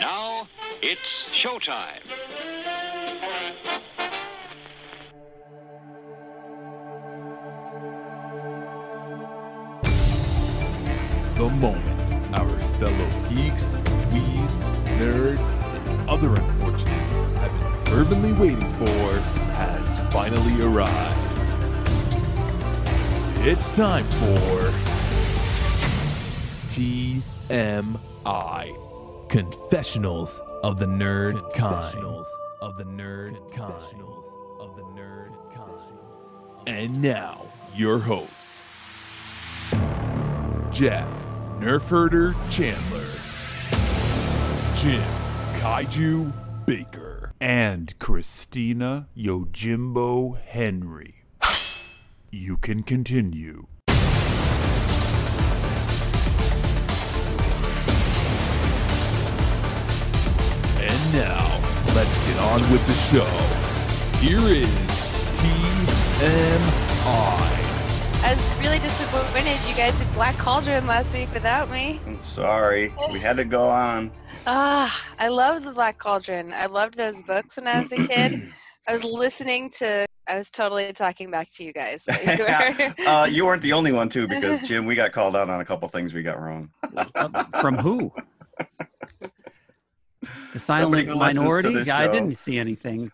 Now, it's showtime. The moment our fellow geeks, dweebs, nerds, and other unfortunates have been fervently waiting for has finally arrived. It's time for TMI, Confessionals of the Nerd Kind. And now, your hosts, Jeff Nerf Herder Chandler, Jim Kaiju Baker, and Christina Yojimbo Henry. You can continue. And now, let's get on with the show. Here is TMI. I was really disappointed you guys did Black Cauldron last week without me. I'm sorry. We had to go on. I love the Black Cauldron. I loved those books when I was a kid. I was totally talking back to you guys. You weren't the only one, too, because, Jim, we got called out on a couple things we got wrong. From who? The silent minority? I didn't see anything.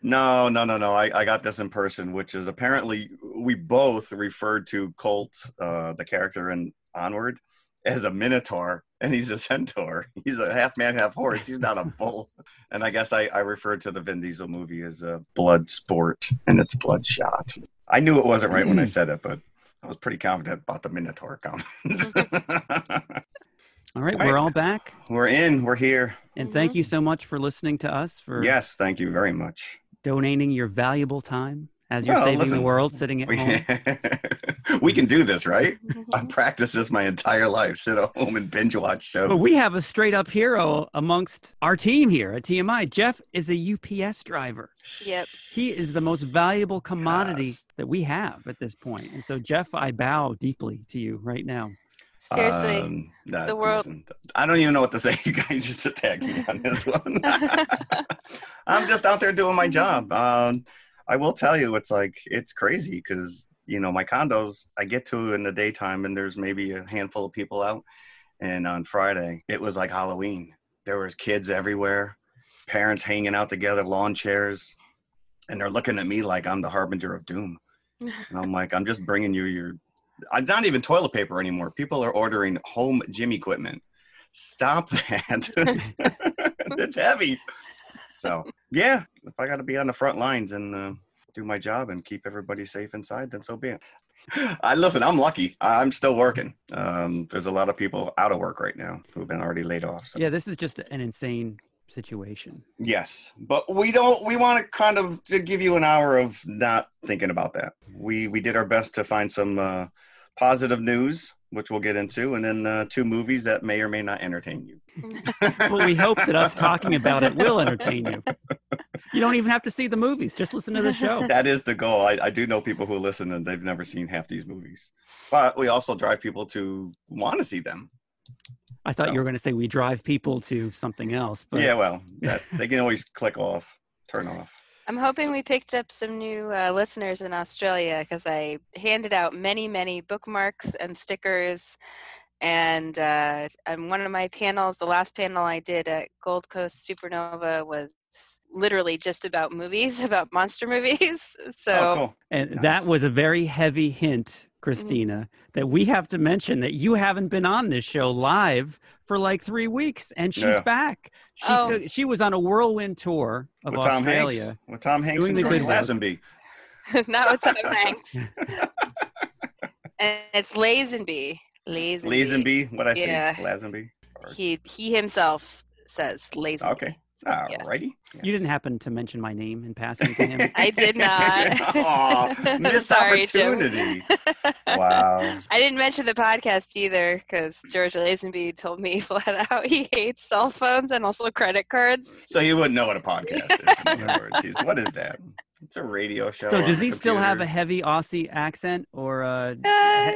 No. I got this in person, which is apparently we both referred to Colt, the character in Onward, as a minotaur, and he's a centaur. He's a half man, half horse. He's not a bull. And I guess I referred to the Vin Diesel movie as a blood sport, and it's bloodshot. I knew it wasn't right when I said it, but I was pretty confident about the minotaur comment. All right, we're all back. We're in. We're here. And thank you so much for listening to us. Yes, thank you very much. Donating your valuable time as you're saving the world, sitting at home. We can do this, right? I've practiced this my entire life. Sit at home and binge watch shows. But we have a straight up hero amongst our team here at TMI. Jeff is a UPS driver. Yep. He is the most valuable commodity that we have at this point. And so, Jeff, I bow deeply to you right now. Seriously, the world. I don't even know what to say. You guys just attacked me on this one. I'm just out there doing my job. I will tell you, it's crazy because, my condos, I get to in the daytime and there's maybe a handful of people out. And on Friday, it was like Halloween. There was kids everywhere, parents hanging out together, lawn chairs, and they're looking at me like I'm the harbinger of doom. And I'm like, I'm just bringing you I'm not even toilet paper anymore. People are ordering home gym equipment. Stop that. It's heavy. So, yeah, if I got to be on the front lines and do my job and keep everybody safe inside, then so be it. Listen, I'm lucky. I'm still working. There's a lot of people out of work right now who've been already laid off. So. Yeah, this is just an insane situation. Yes, but we want to kind of to give you an hour of not thinking about that. We did our best to find some positive news, which we'll get into, and then 2 movies that may or may not entertain you. Well, we hope that us talking about it will entertain you. You don't even have to see the movies. Just listen to the show. That is the goal. I do know people who listen and they've never seen half these movies. But we also drive people to want to see them. I thought you were going to say we drive people to something else. But... Yeah, well, they can always click off, turn off. I'm hoping we picked up some new listeners in Australia because I handed out many, many bookmarks and stickers. And one of my panels, the last panel I did at Gold Coast Supernova was literally just about movies, about monster movies. So, cool. And that was a very heavy hint, Christina, that we have to mention that you haven't been on this show live for like 3 weeks, and she's back. She was on a whirlwind tour of with Australia. With Tom Hanks and George Lazenby. Not with Tom Hanks. And it's Lazenby. Lazenby? What'd I say? Lazenby? He himself says Lazenby. Okay. All righty. Yes. You didn't happen to mention my name in passing to him? I did not. Oh, missed opportunity. Wow. I didn't mention the podcast either because George Lazenby told me flat out he hates cell phones and also credit cards. So you wouldn't know what a podcast is. In other words, what is that? It's a radio show. So does he still computer. have a heavy Aussie accent, or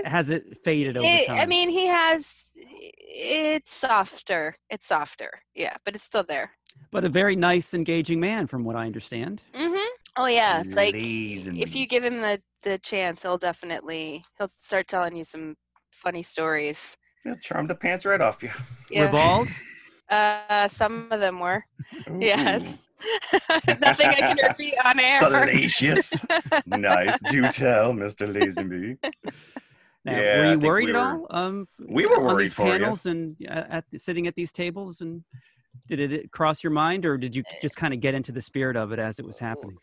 has it faded over time? I mean, he has. It's softer. It's softer. Yeah, but it's still there. But a very nice, engaging man, from what I understand. Mm-hmm. Oh yeah, like Lazy. if you give him the chance, he'll start telling you some funny stories. He'll charm the pants right off you. Yeah. Ribald? Some of them were. Ooh. Yes. Nothing I can repeat on air. Salacious. Nice. Do tell, Mr. Lazenby. Now, Yeah, were I you think worried we at were- all? we were on worried these for you. panels and sitting at these tables, and did it cross your mind, or did you just kind of get into the spirit of it as it was happening?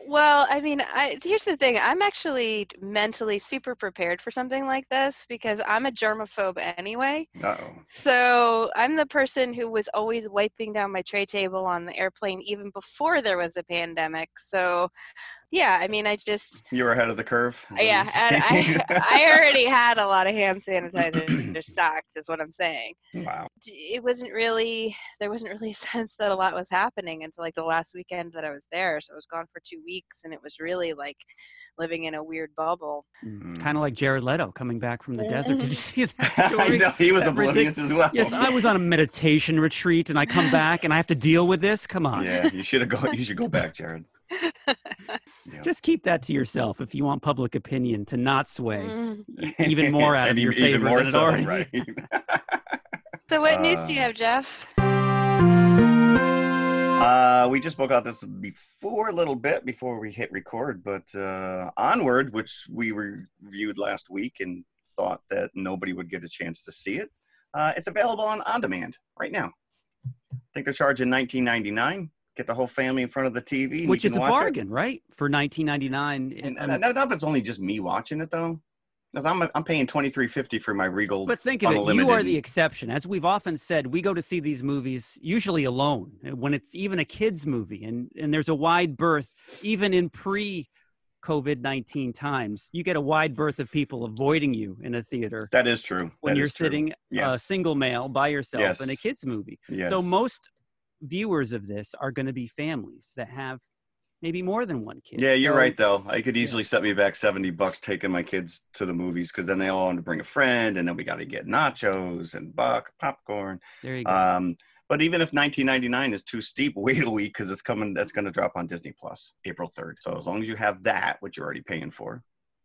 Well, I mean, here's the thing. I'm actually mentally super prepared for something like this because I'm a germaphobe anyway. Uh-oh. So I'm the person who was always wiping down my tray table on the airplane even before there was a pandemic. So, yeah, I mean, You were ahead of the curve? yeah, and I already had a lot of hand sanitizer stocked, is what I'm saying. Wow. There wasn't really a sense that a lot was happening until like the last weekend that I was there. So I was gone for 2 weeks, and it was really like living in a weird bubble. Kind of like Jared Leto coming back from the desert. Did you see that I story? know, he was That oblivious as well. Yes, I was on a meditation retreat, and I come back, and I have to deal with this. Come on. Yeah, you should go back, Jared. Yeah. Just keep that to yourself if you want public opinion to not sway even more out of And your even favor more than it so, already. right? So what news do you have, Jeff? We just spoke about this a little bit before we hit record, but Onward, which we reviewed last week and thought that nobody would get a chance to see it, it's available on demand right now. I think they're charging $19.99. Get the whole family in front of the TV, and Which you is can a watch bargain, right? For $19.99. And not if it's only just me watching it though, because I'm paying $23.50 for my Regal. But think of it, you Unlimited. are the exception. As we've often said, we go to see these movies usually alone, when it's even a kid's movie, and there's a wide berth, even in pre-COVID-19 times. You get a wide berth of people avoiding you in a theater That is true. when That you're is true. sitting Yes. single male by yourself Yes. in a kid's movie. Yes. So most viewers of this are going to be families that have maybe more than one kid. Yeah, you're So- right though. I could easily set me back $70 taking my kids to the movies, because then they all want to bring a friend, and then we got to get nachos and popcorn. There you go. But even if $19.99 is too steep, wait a week, because it's coming. That's going to drop on Disney Plus April 3rd. So as long as you have that, which you're already paying for,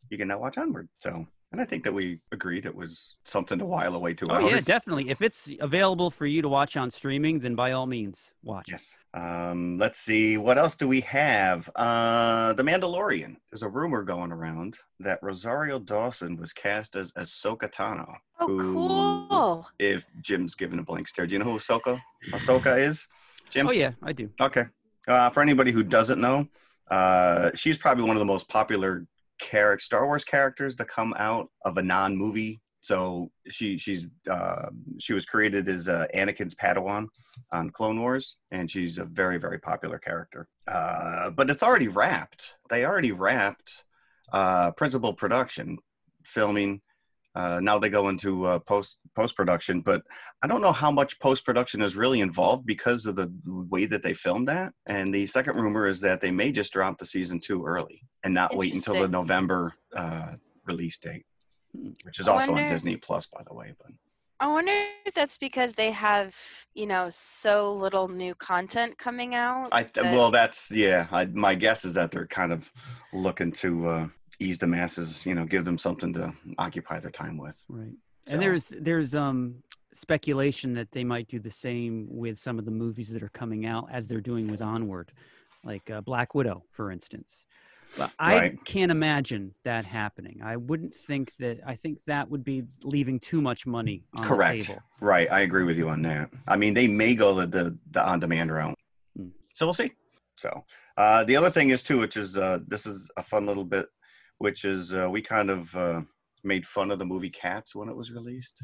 you can now watch Onward. So, and I think that we agreed it was something to while away 2 hours. Oh yeah, definitely. If it's available for you to watch on streaming, then by all means, watch. Yes. Let's see. What else do we have? The Mandalorian. There's a rumor going around that Rosario Dawson was cast as Ahsoka Tano. Oh, cool. If Jim's giving a blank stare. Do you know who Ahsoka is? Jim? Oh yeah, I do. Okay. For anybody who doesn't know, she's probably one of the most popular Star Wars characters to come out of a non-movie. So she was created as Anakin's Padawan on Clone Wars, and she's a very, very popular character. But it's already wrapped. They already wrapped principal production, filming. Now they go into post-production, but I don't know how much post-production is really involved because of the way that they filmed that. And the second rumor is that they may just drop the season 2 early and not wait until the November release date, which is also on Disney Plus, by the way. But I wonder if that's because they have, so little new content coming out. My guess is that they're kind of looking to ease the masses, give them something to occupy their time with. Right. So. And there's speculation that they might do the same with some of the movies that are coming out as they're doing with Onward, like Black Widow, for instance. But I can't imagine that happening. I think that would be leaving too much money on the table. Right. I agree with you on that. I mean, they may go the on-demand route. So we'll see. So the other thing is too, which is this is a fun little bit, which is we kind of made fun of the movie Cats when it was released.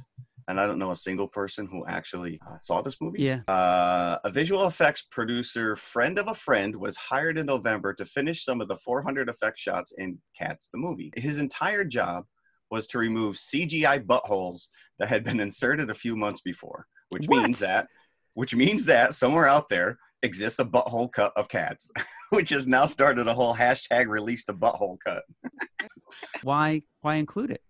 And I don't know a single person who actually saw this movie. Yeah. A visual effects producer, friend of a friend, was hired in November to finish some of the 400 effect shots in Cats, the movie. His entire job was to remove CGI buttholes that had been inserted a few months before, which means that somewhere out there, exists a butthole cut of cats, which has now started a whole hashtag release the butthole cut. Why include it?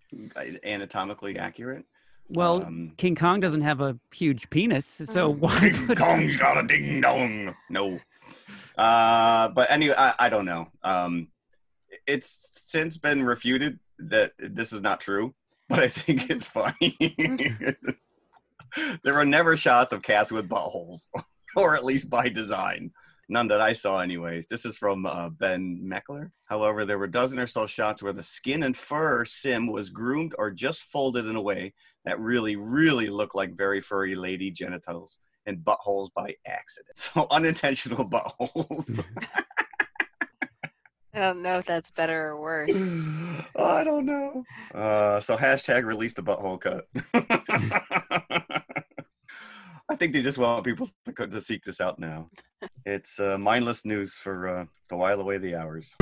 Anatomically accurate. Well, King Kong doesn't have a huge penis, so why? King Kong's got a ding dong. No. But anyway, I don't know. It's since been refuted that this is not true, but I think it's funny. There were never shots of cats with buttholes, or at least by design. None that I saw anyways. This is from Ben Meckler. However, there were a dozen or so shots where the skin and fur sim was groomed or just folded in a way that really, really looked like very furry lady genitals and buttholes by accident. So unintentional buttholes. I don't know if that's better or worse. I don't know. So hashtag release the butthole cut. I think they just want people to seek this out now. It's mindless news for to while away the hours.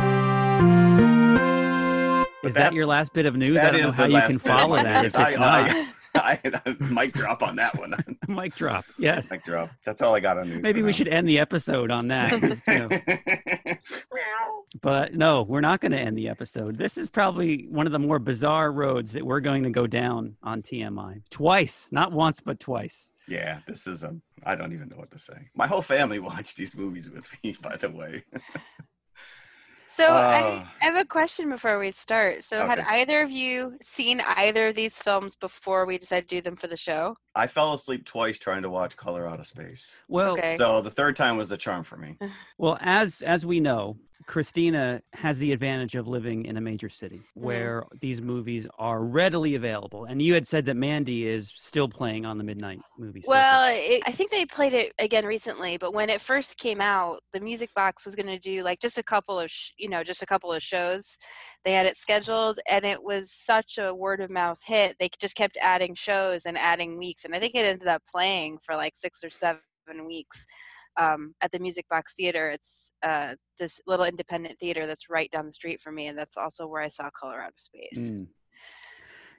Is that your last bit of news? I don't know how you can follow that if it's not. I mic drop on that one. Mic drop, yes. Mic drop. That's all I got on news. Maybe we should end the episode on that. But no, we're not going to end the episode. This is probably one of the more bizarre roads that we're going to go down on TMI. Twice, not once, but twice. Yeah, this is I don't even know what to say. My whole family watched these movies with me, by the way. So I have a question before we start. So Okay. had either of you seen either of these films before we decided to do them for the show? I fell asleep twice trying to watch Color Out of Space. Well, Okay. So the third time was the charm for me. Well, as we know, Christina has the advantage of living in a major city where these movies are readily available. And you had said that Mandy is still playing on the midnight movie circuit. Well, I think they played it again recently, but when it first came out, the Music Box was going to do like just a couple of shows. They had it scheduled, and it was such a word of mouth hit. They just kept adding shows and adding weeks, and I think it ended up playing for like 6 or 7 weeks. At the Music Box Theater. It's this little independent theater that's right down the street from me, and that's also where I saw Color Out of Space.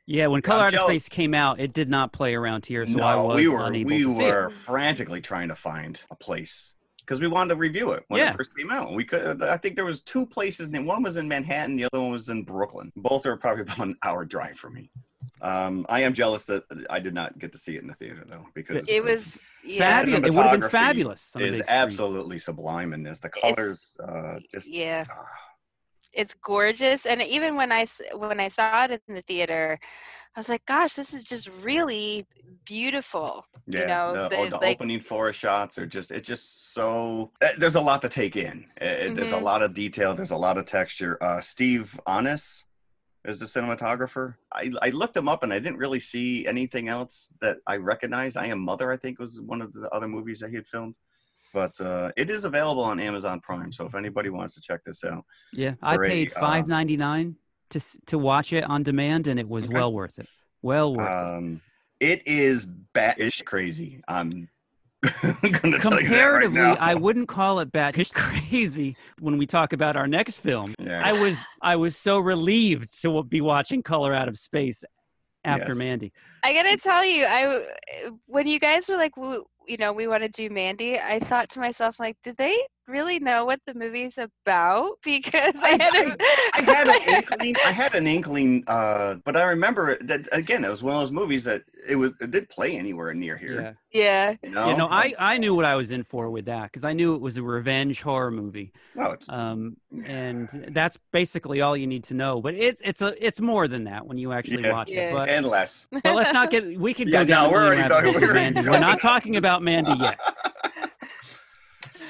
Yeah, when Color Out of Space came out, it did not play around here, so I was unable to see it. We were frantically trying to find a place because we wanted to review it when it first came out. We could. I think there was 2 places. One was in Manhattan, the other one was in Brooklyn. Both are probably about an hour drive from me. I am jealous that I did not get to see it in the theater though, because it was fabulous. It would have been fabulous. It is absolutely sublime in this. The colors, it's gorgeous. And even when I saw it in the theater, I was like, "Gosh, this is just really beautiful." Yeah, you know, the opening forest shots are it's just so. There's a lot to take in. There's a lot of detail. There's a lot of texture. Steve Onnes is the cinematographer. I looked him up and I didn't really see anything else that I recognized. I Am Mother, I think, was one of the other movies that he had filmed. But it is available on Amazon Prime, so if anybody wants to check this out. Yeah, I paid $5.99 to watch it on demand, and it was well worth it. Well worth it. It is bat-ish crazy. I'm gonna tell you that right comparatively, now. I wouldn't call it bat-ish crazy when we talk about our next film. Yeah. I was so relieved to be watching Color Out of Space after Mandy. I gotta tell you, when you guys were like, we want to do Mandy, I thought to myself, like, did they really know what the movie's about? Because I had an inkling, but I remember that again. It was one of those movies that it did play anywhere near here. Yeah. I knew what I was in for with that because I knew it was a revenge horror movie. Well, and that's basically all you need to know. But it's more than that when you actually watch it. But, and less. But let's not get. We could go down. We're not talking about Mandy yet.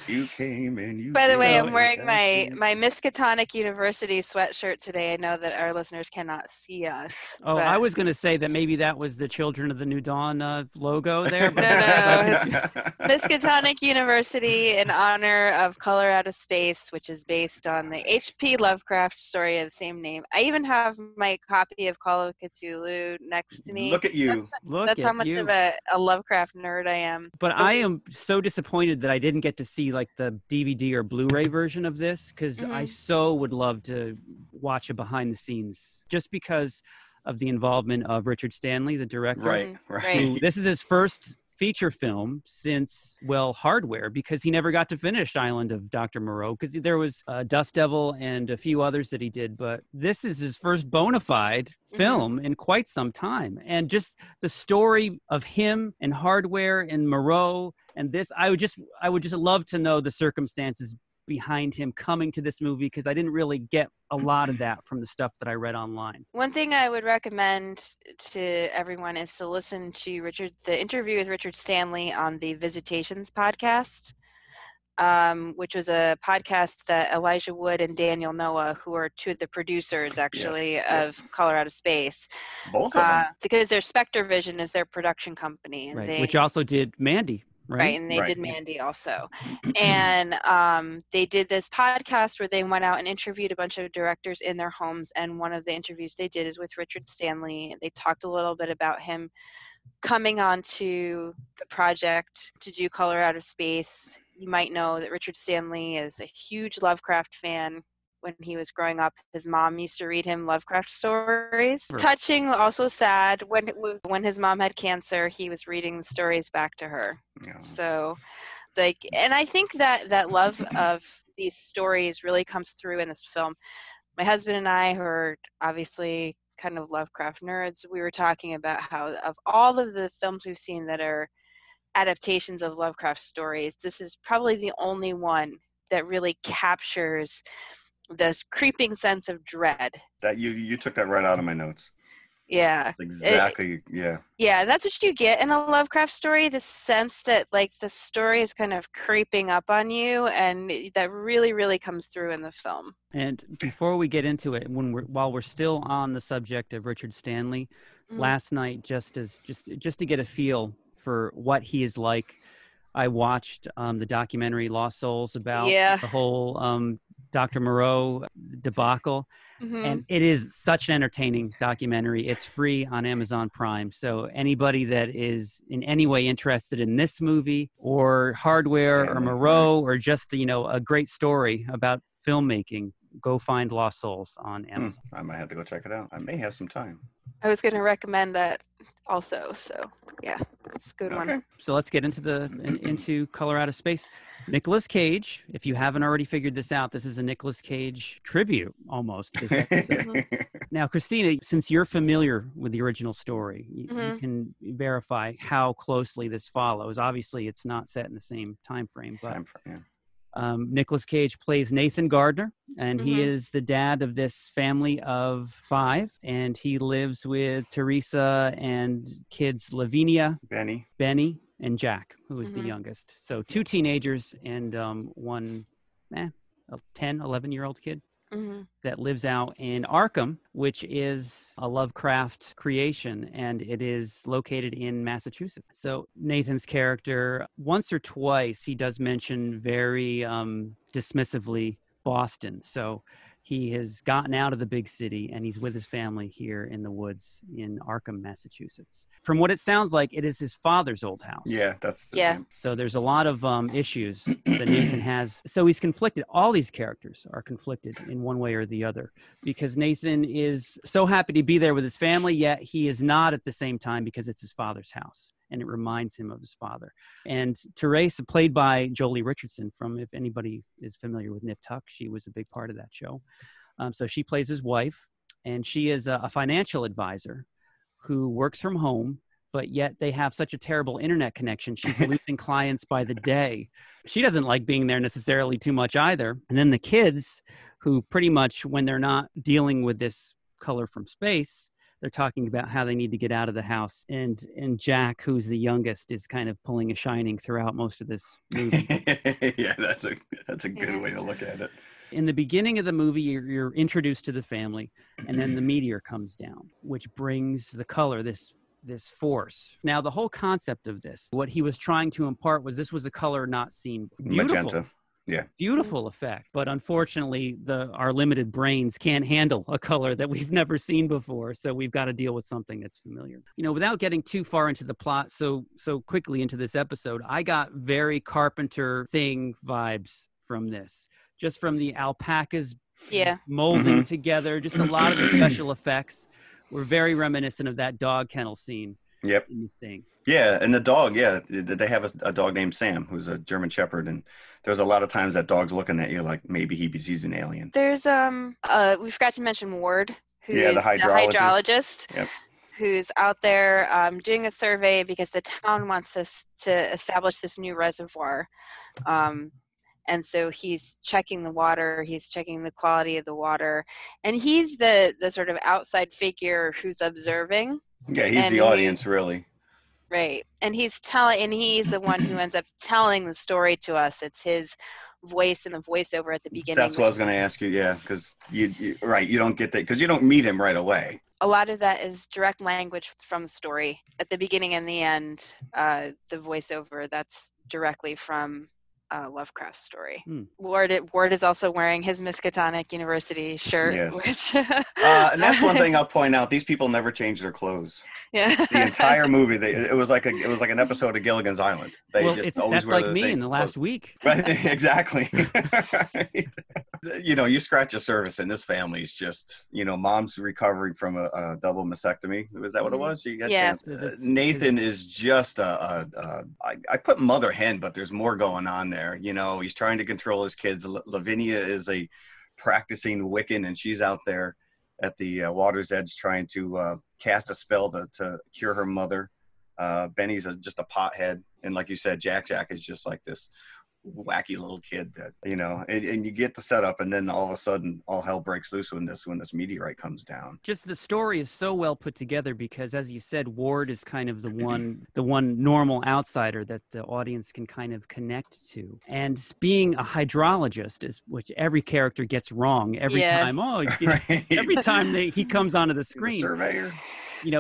You came and you. By the way, I'm wearing my Miskatonic University sweatshirt today. I know that our listeners cannot see us. Oh, but... I was going to say that maybe that was the Children of the New Dawn logo there. But no. Miskatonic University in honor of Color Out of Space, which is based on the H.P. Lovecraft story of the same name. I even have my copy of Call of Cthulhu next to me. Look at you. That's how much of a Lovecraft nerd I am. But I am so disappointed that I didn't get to see like the DVD or Blu-ray version of this because I so would love to watch a behind the scenes just because of the involvement of Richard Stanley, the director. Right. This is his first feature film since, well, Hardware, because he never got to finish Island of Dr. Moreau, because there was Dust Devil and a few others that he did, but this is his first bona fide film in quite some time. And just the story of him and Hardware and Moreau and this, I would just love to know the circumstances behind him coming to this movie, because I didn't really get a lot of that from the stuff that I read online. One thing I would recommend to everyone is to listen to the interview with Richard Stanley on the Visitations podcast, which was a podcast that Elijah Wood and Daniel Noah, who are two of the producers actually of Color Out of Space. Both of them. Because their Spectre Vision is their production company. And which also did Mandy. Right, and they did Mandy also. And they did this podcast where they went out and interviewed a bunch of directors in their homes, and one of the interviews they did is with Richard Stanley. They talked a little bit about him coming onto the project to do Color Out of Space. You might know that Richard Stanley is a huge Lovecraft fan. When he was growing up, his mom used to read him Lovecraft stories. Sure. Touching, also sad. When his mom had cancer, he was reading the stories back to her. Yeah. So, and I think that love of these stories really comes through in this film. My husband and I, who are obviously kind of Lovecraft nerds, we were talking about how of all of the films we've seen that are adaptations of Lovecraft stories, this is probably the only one that really captures this creeping sense of dread. That you took that right out of my notes. Yeah. Exactly. Yeah, that's what you get in a Lovecraft story, the sense that like the story is kind of creeping up on you, and that really, really comes through in the film. And before we get into it, while we're still on the subject of Richard Stanley, last night, just to get a feel for what he is like, I watched the documentary Lost Souls about the whole Dr. Moreau debacle. And it is such an entertaining documentary. It's free on Amazon Prime. So anybody that is in any way interested in this movie or Hardware or Moreau or just, a great story about filmmaking, go find Lost Souls on Amazon. I might have to go check it out. I may have some time. I was going to recommend that also. So yeah, it's a good one. So let's get into Color Out of Space. Nicolas Cage, if you haven't already figured this out, this is a Nicolas Cage tribute almost this episode. Now, Christina, since you're familiar with the original story, you can verify how closely this follows. Obviously, it's not set in the same time frame, but Nicolas Cage plays Nathan Gardner, and he is the dad of this family of 5, and he lives with Teresa and kids Lavinia, Benny, and Jack, who is the youngest. So 2 teenagers and one 10, 11-year-old kid that lives out in Arkham, which is a Lovecraft creation, and it is located in Massachusetts. So Nathan's character, once or twice, he does mention very dismissively Boston. So he has gotten out of the big city, and he's with his family here in the woods in Arkham, Massachusetts. From what it sounds like, it is his father's old house. Yeah, that's the thing. So there's a lot of issues that Nathan has. So he's conflicted. All these characters are conflicted in one way or the other, because Nathan is so happy to be there with his family, yet he is not at the same time because it's his father's house, and it reminds him of his father. And Teresa, played by Jolie Richardson, from, if anybody is familiar with Nip Tuck, she was a big part of that show. So she plays his wife, and she is a financial advisor who works from home, but yet they have such a terrible internet connection. She's losing clients by the day. She doesn't like being there necessarily too much either. And then the kids, who pretty much, when they're not dealing with this color from space, they're talking about how they need to get out of the house. And Jack, who's the youngest, is kind of pulling a shining throughout most of this movie. Yeah, that's a good way to look at it. In the beginning of the movie, you're introduced to the family, and then the meteor comes down, which brings the color, this force. Now, the whole concept of this, what he was trying to impart was this was a color not seen. Beautiful. Magenta. Yeah. Beautiful effect. But unfortunately, our limited brains can't handle a color that we've never seen before. So we've got to deal with something that's familiar. Without getting too far into the plot so quickly into this episode, I got very Carpenter Thing vibes from this. Just from the alpacas molding together, just a lot of the special effects were very reminiscent of that dog kennel scene Yep. in this thing. Yeah, and the dog, they have a dog named Sam, who's a German Shepherd, and there's a lot of times that dog's looking at you like maybe he's an alien. There's we forgot to mention Ward, who is the hydrologist. Yep. Who's out there doing a survey because the town wants us to establish this new reservoir. And so he's checking the water, he's checking the quality of the water, and he's the sort of outside figure who's observing. Yeah, he's the audience, really. Right. And he's the one who ends up telling the story to us. It's his voice and the voiceover at the beginning. That's what I was going to ask you, yeah, because you don't get that, because you don't meet him right away. A lot of that is direct language from the story. At the beginning and the end, the voiceover, that's directly from Lovecraft's story. Ward is also wearing his Miskatonic University shirt. Yes. Which and that's one thing I'll point out. These people never change their clothes. Yeah. The entire movie, it was like an episode of Gilligan's Island. That's like me in the last week. Right, exactly. You scratch a surface, and this family is just, mom's recovering from a double mastectomy. Was that what it was? Yeah. Nathan is just I put mother hen, but there's more going on there. He's trying to control his kids. Lavinia is a practicing Wiccan, and she's out there at the water's edge trying to cast a spell to cure her mother. Benny's just a pothead, and like you said, Jack is just like this wacky little kid that and you get the setup, and then all of a sudden all hell breaks loose when this meteorite comes down. Just the story is so well put together because, as you said, Ward is kind of the one normal outsider that the audience can kind of connect to, and being a hydrologist which every character gets wrong every time. Every time he comes onto the screen, the surveyor.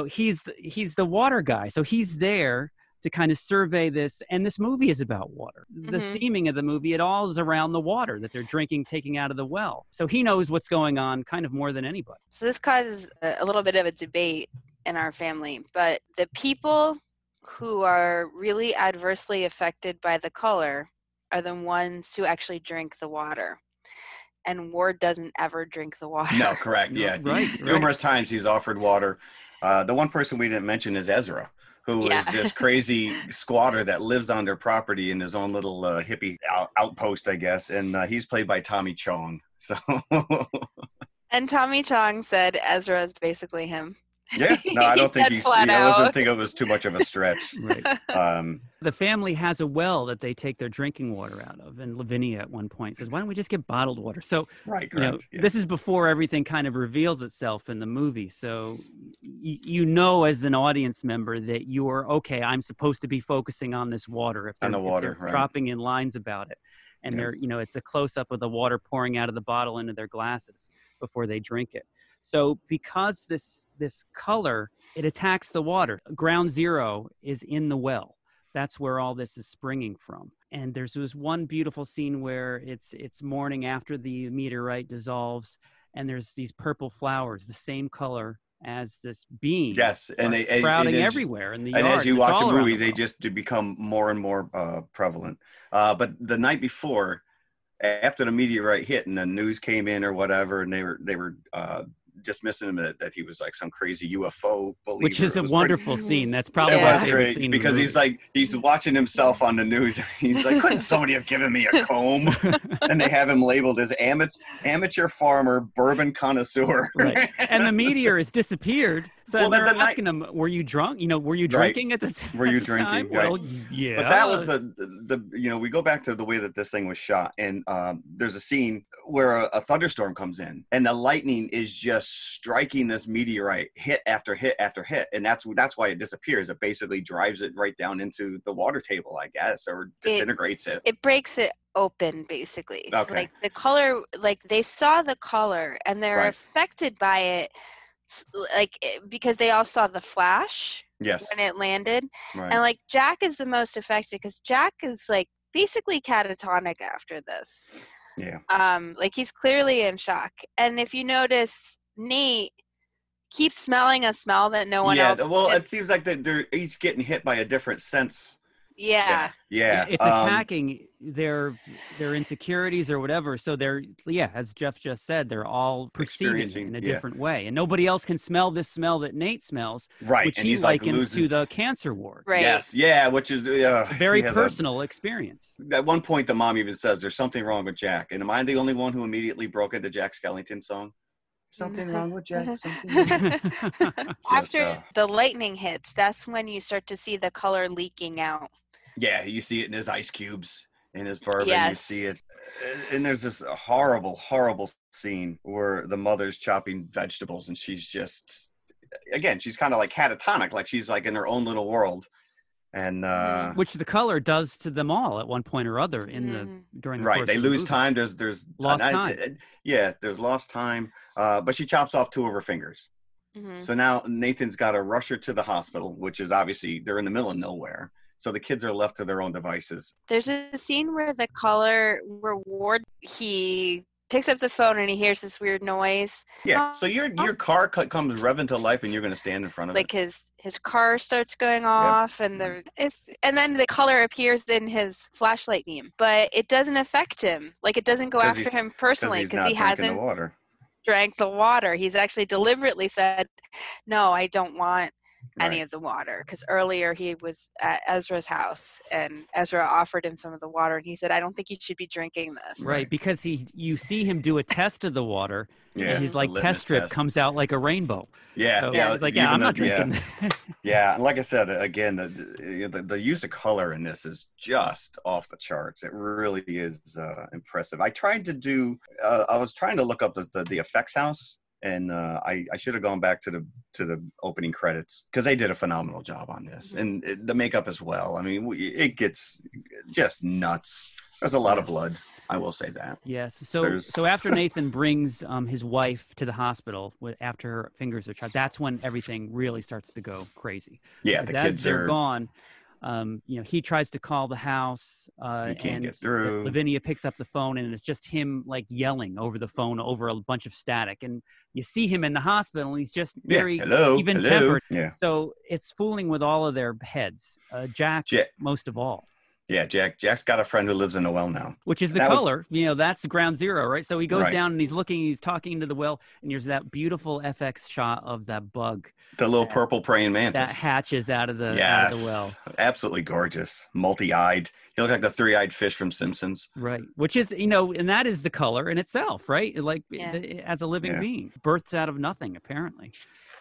He's the water guy, so he's there to kind of survey this, and this movie is about water. The theming of the movie, it all is around the water that they're drinking, taking out of the well. So he knows what's going on kind of more than anybody. So this causes a little bit of a debate in our family, but the people who are really adversely affected by the color are the ones who actually drink the water. And Ward doesn't ever drink the water. No, correct. Yeah. Right. Numerous times he's offered water. The one person we didn't mention is Ezra, who is this crazy squatter that lives on their property in his own little hippie outpost, I guess. And he's played by Tommy Chong. So. And Tommy Chong said Ezra is basically him. Yeah, no, I don't think I wasn't think it was too much of a stretch. Right. The family has a well that they take their drinking water out of, and Lavinia at one point says, "Why don't we just get bottled water?" So, right, this is before everything kind of reveals itself in the movie. So, as an audience member that you are okay. I'm supposed to be focusing on this water if they're dropping in lines about it, and they're it's a close up of the water pouring out of the bottle into their glasses before they drink it. So because this color, it attacks the water. Ground zero is in the well. That's where all this is springing from. And there's this one beautiful scene where it's morning after the meteorite dissolves, and there's these purple flowers, the same color as this being. Yes, and they sprouting everywhere in the yard. And as you watch the movie, they just become more and more prevalent. But the night before, after the meteorite hit and the news came in or whatever, and they were dismissing him that he was like some crazy UFO believer. Which is a wonderful scene. That's probably my favorite scene because he's watching himself on the news. He's like, couldn't somebody have given me a comb? And they have him labeled as amateur farmer, bourbon connoisseur. Right. And the meteor has disappeared. So they're asking him, were you drunk? Were you drinking at the time? Were you drinking? Right. Well, yeah. But that was the we go back to the way that this thing was shot. And there's a scene where a thunderstorm comes in and the lightning is just striking this meteorite hit after hit after hit. And that's why it disappears. It basically drives it right down into the water table, I guess, or disintegrates it. It breaks it open, basically. Okay. Like the color, like they saw the color and they're affected by it. Because they all saw the flash when it landed. Right. And Jack is the most affected because Jack is basically catatonic after this. Yeah. He's clearly in shock. And if you notice, Nate keeps smelling a smell that no one else well, it seems like they're each getting hit by a different sense Yeah. Yeah. It's attacking their insecurities or whatever. So they're, as Jeff just said, they're all perceiving it in a different way. And nobody else can smell this smell that Nate smells, which and he he's likens to the cancer ward. Right. Yes. Yeah, which is a very personal experience. At one point, the mom even says, there's something wrong with Jack. And am I the only one who immediately broke into Jack Skellington's song? Something wrong with Jack. After the lightning hits, that's when you start to see the color leaking out. Yeah, you see it in his ice cubes, in his bourbon. Yes. You see it. And there's this horrible, horrible scene where the mother's chopping vegetables and she's just, again, she's kind of like catatonic, like she's like in her own little world. And which the color does to them all at one point or other during the course they of the lose movie. time. There's lost time. There's lost time. But she chops off 2 of her fingers. So now Nathan's got to rush her to the hospital, which is obviously they're in the middle of nowhere. So the kids are left to their own devices. There's a scene where the caller reward, he picks up the phone and he hears this weird noise. Yeah. So your car comes revving to life and you're going to stand in front of it. Like his car starts going off and then the color appears in his flashlight beam, but it doesn't affect him. Like it doesn't go after him personally because he hasn't drank the water. He's actually deliberately said, no, I don't want any of the water, because earlier he was at Ezra's house and Ezra offered him some of the water and he said, I don't think you should be drinking this. Right, because you see him do a test of the water and his like test strip comes out like a rainbow. He's like, I'm not drinking that. And like I said, again, the use of color in this is just off the charts. It really is impressive. I tried to do I was trying to look up the effects house. And I should have gone back to the opening credits because they did a phenomenal job on this, and the makeup as well. I mean, it gets just nuts. There's a lot of blood. I will say that. Yes. So after Nathan brings his wife to the hospital after her fingers are chopped, that's when everything really starts to go crazy. Yeah, the kids they're gone. He tries to call the house he can't get through. Lavinia picks up the phone and it's just him like yelling over the phone over a bunch of static, and you see him in the hospital and he's just very even-tempered. So it's fooling with all of their heads. Jack most of all. Yeah, Jack's got a friend who lives in a well now. Which is the color. That's ground zero, right? So he goes down and he's talking to the well, and there's that beautiful FX shot of that bug. The little purple praying mantis. That hatches out of the well. Absolutely gorgeous. Multi-eyed. He looked like the 3-eyed fish from Simpsons. Right. Which is, and that is the color in itself, right? Like as a living being. Births out of nothing, apparently.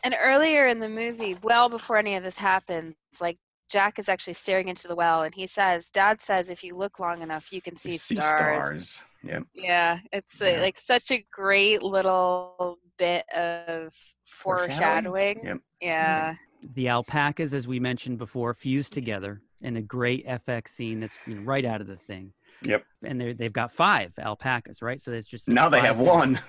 And earlier in the movie, well before any of this happens, like, Jack is actually staring into the well, and Dad says, if you look long enough, you can see stars. Yeah. Yeah. It's like such a great little bit of foreshadowing. Yep. Yeah. The alpacas, as we mentioned before, fused together in a great FX scene that's right out of the thing. Yep. And they've got 5 alpacas, right? So it's just now they have one.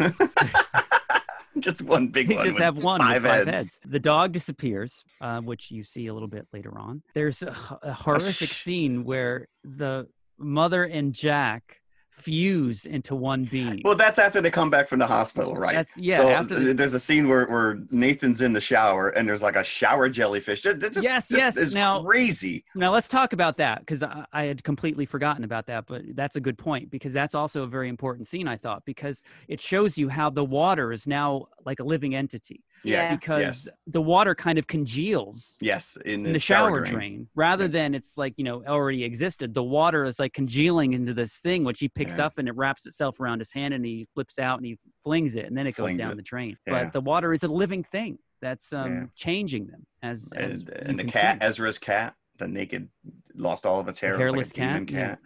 Just one big one. They just have one with 5 heads. The dog disappears, which you see a little bit later on. There's a horrific scene where the mother and Jack fuse into one being. Well, that's after they come back from the hospital, right? There's a scene where Nathan's in the shower and there's like a shower jellyfish. It's crazy. Now let's talk about that, because I had completely forgotten about that, but that's a good point, because that's also a very important scene, I thought, because it shows you how the water is now like a living entity. Yeah. Because the water kind of congeals in the shower drain rather than it's like, already existed. The water is like congealing into this thing, which he picks up and it wraps itself around his hand and he flips out and he flings it and then it goes down the drain. Yeah. But the water is a living thing that's changing them as and the cat, Ezra's cat, the naked, lost all of its hair. Hairless cat. Yeah.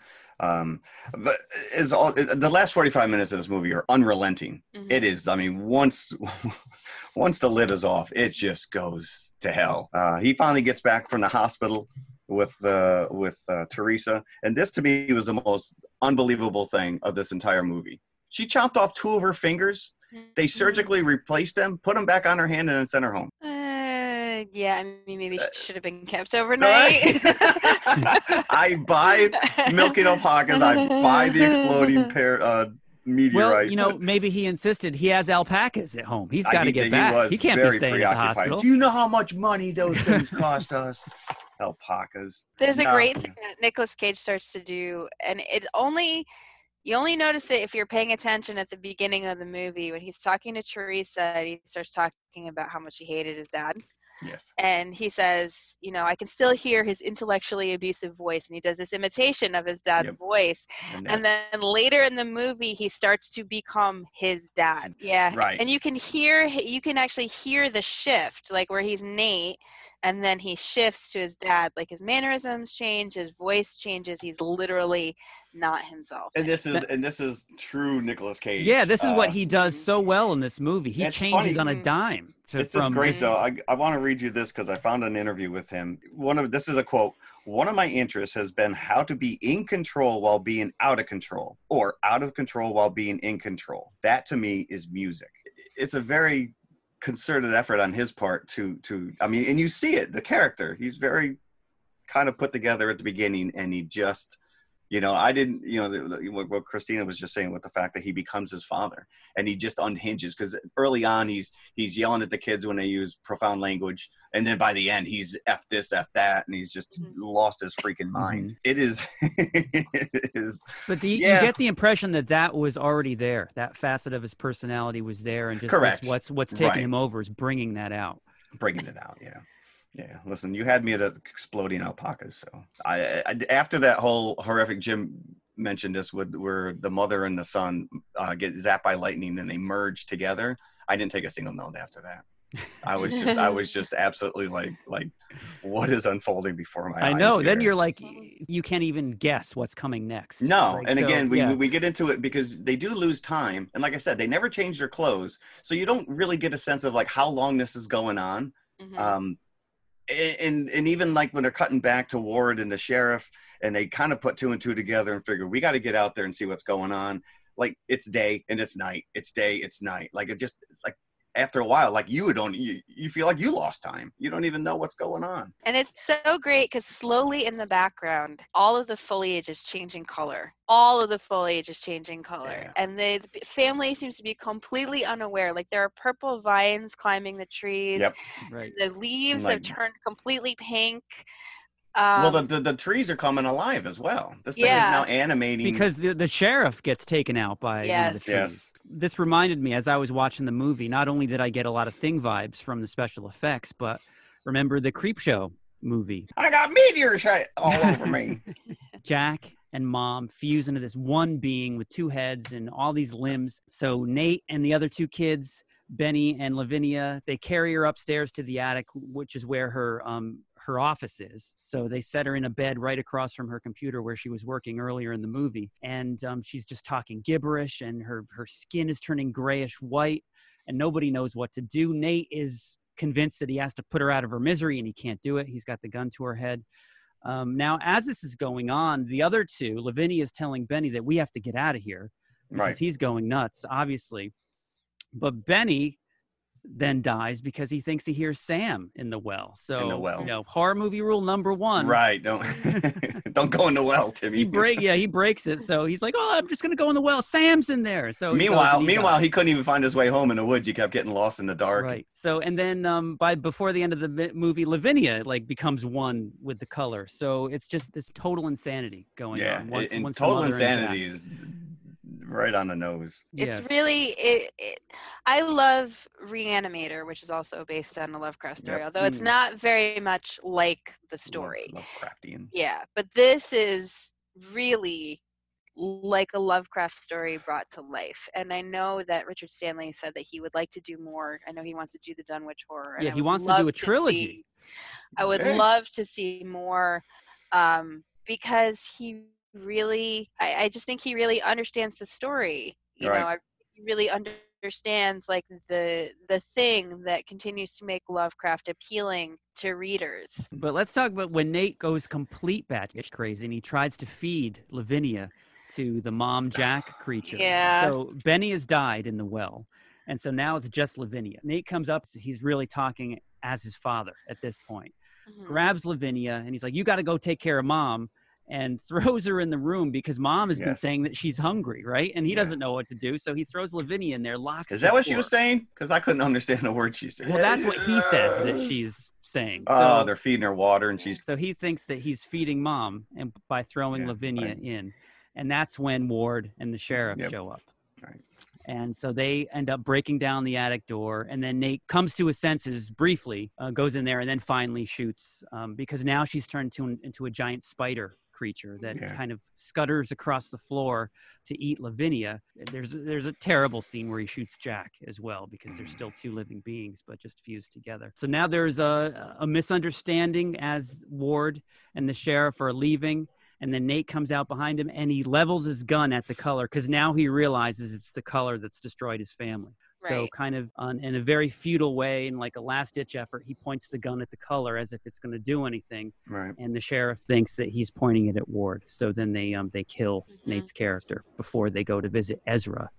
But the last 45 minutes of this movie are unrelenting. Mm-hmm. It is. I mean, once the lid is off, it just goes to hell. He finally gets back from the hospital with Teresa, and this to me was the most unbelievable thing of this entire movie. She chopped off 2 of her fingers. They surgically replaced them, put them back on her hand, and then sent her home. Yeah, I mean, maybe she should have been kept overnight. I buy milking alpacas. I buy the exploding meteorite. Well, maybe he insisted. He has alpacas at home. He's got to get back. He can't be staying at the hospital. Do you know how much money those things cost us? alpacas. There's a No. great thing that Nicolas Cage starts to do, and you only notice it if you're paying attention at the beginning of the movie when he's talking to Teresa and he starts talking about how much he hated his dad. Yes. And he says, I can still hear his intellectually abusive voice. And he does this imitation of his dad's voice. And then later in the movie, he starts to become his dad. Yeah. Right. And you can actually hear the shift, like where he's Nate. And then he shifts to his dad. Like his mannerisms change, his voice changes. He's literally not himself. And this is true Nicolas Cage. Yeah, this is what he does so well in this movie. He changes on a dime. This is great, though. I want to read you this because I found an interview with him. This is a quote. One of my interests has been how to be in control while being out of control, or out of control while being in control. That to me is music. It's a very concerted effort on his part to and you see it, the character. He's very kind of put together at the beginning, and he just, I didn't, what Christina was just saying with the fact that he becomes his father and he just unhinges, because early on he's yelling at the kids when they use profound language, and then by the end he's F this, F that, and he's just lost his freaking mind. It is, But you get the impression that was already there. That facet of his personality was there, and just what's taking him over is bringing that out. Bringing it out, yeah. Yeah, listen, you had me at exploding alpacas. So I after that whole horrific, Jim mentioned this where the mother and the son get zapped by lightning and they merge together. I didn't take a single note after that. I was just absolutely like, what is unfolding before my eyes? I know. Here? Then you're like, you can't even guess what's coming next. No, again, we get into it because they do lose time, and like I said, they never change their clothes, so you don't really get a sense of like how long this is going on. And even like when they're cutting back to Ward and the sheriff, and they kind of put two and two together and figure we got to get out there and see what's going on. Like it's day and it's night. It's day, it's night. Like it just like after a while, like you feel like you lost time. You don't even know what's going on. And it's so great because slowly in the background, all of the foliage is changing color. Yeah. And the family seems to be completely unaware. Like there are purple vines climbing the trees. Yep. Right. The leaves have turned completely pink. Well, the trees are coming alive as well. This thing is now animating. Because the sheriff gets taken out by one of the trees. Yes. This reminded me, as I was watching the movie, not only did I get a lot of Thing vibes from the special effects, but remember the Creepshow movie. I got meteors all over me. Jack and Mom fuse into this one being with two heads and all these limbs. So Nate and the other two kids, Benny and Lavinia, they carry her upstairs to the attic, which is where her office is. So they set her in a bed right across from her computer where she was working earlier in the movie. And she's just talking gibberish, and her skin is turning grayish white, and nobody knows what to do. Nate is convinced that he has to put her out of her misery, and he can't do it. He's got the gun to her head. Now, as this is going on, the other two, Lavinia is telling Benny that we have to get out of here because he's going nuts, obviously. But Benny then dies because he thinks he hears Sam in the well. So, horror movie rule number 1. Right. Don't go in the well, Timmy. He breaks it. So he's like, oh, I'm just going to go in the well. Sam's in there. So meanwhile, he couldn't even find his way home in the woods. He kept getting lost in the dark. Right. So, and then before the end of the movie, Lavinia becomes one with the color. So it's just this total insanity going on. Once total insanity is right on the nose. It's really I love Reanimator, which is also based on a Lovecraft story, although it's not very much like the story. Lovecraftian. Yeah, but this is really like a Lovecraft story brought to life. And I know that Richard Stanley said that he would like to do more. I know he wants to do the Dunwich Horror. Yeah, he wants to do a trilogy. I would love to see more because he really, I just think he really understands the story. You know, he really understands like the thing that continues to make Lovecraft appealing to readers. But let's talk about when Nate goes complete batshit crazy and he tries to feed Lavinia to the mom Jack creature. Yeah. So Benny has died in the well, and so now it's just Lavinia. Nate comes up, he's really talking as his father at this point. Grabs Lavinia and he's like, you got to go take care of Mom. and throws her in the room because mom has been saying that she's hungry, right? And he doesn't know what to do, so he throws Lavinia in there, locks Is that what she door. was saying? Because I couldn't understand a word she said. Well, that's what he says that she's saying. Oh, So, they're feeding her water, and she's... So he thinks that he's feeding mom and by throwing Lavinia in. And that's when Ward and the sheriff show up. Right. And so they end up breaking down the attic door, and then Nate comes to his senses briefly, goes in there, and then finally shoots because now she's turned into a giant spider creature that kind of scutters across the floor to eat Lavinia. There's a terrible scene where he shoots Jack as well because they're still two living beings but just fused together. So now there's a misunderstanding as Ward and the sheriff are leaving. And then Nate comes out behind him and he levels his gun at the color because now he realizes it's the color that's destroyed his family. Right. So kind of in a very futile way, in like a last-ditch effort, he points the gun at the color as if it's going to do anything. Right. And the sheriff thinks that he's pointing it at Ward. So then they kill Nate's character before they go to visit Ezra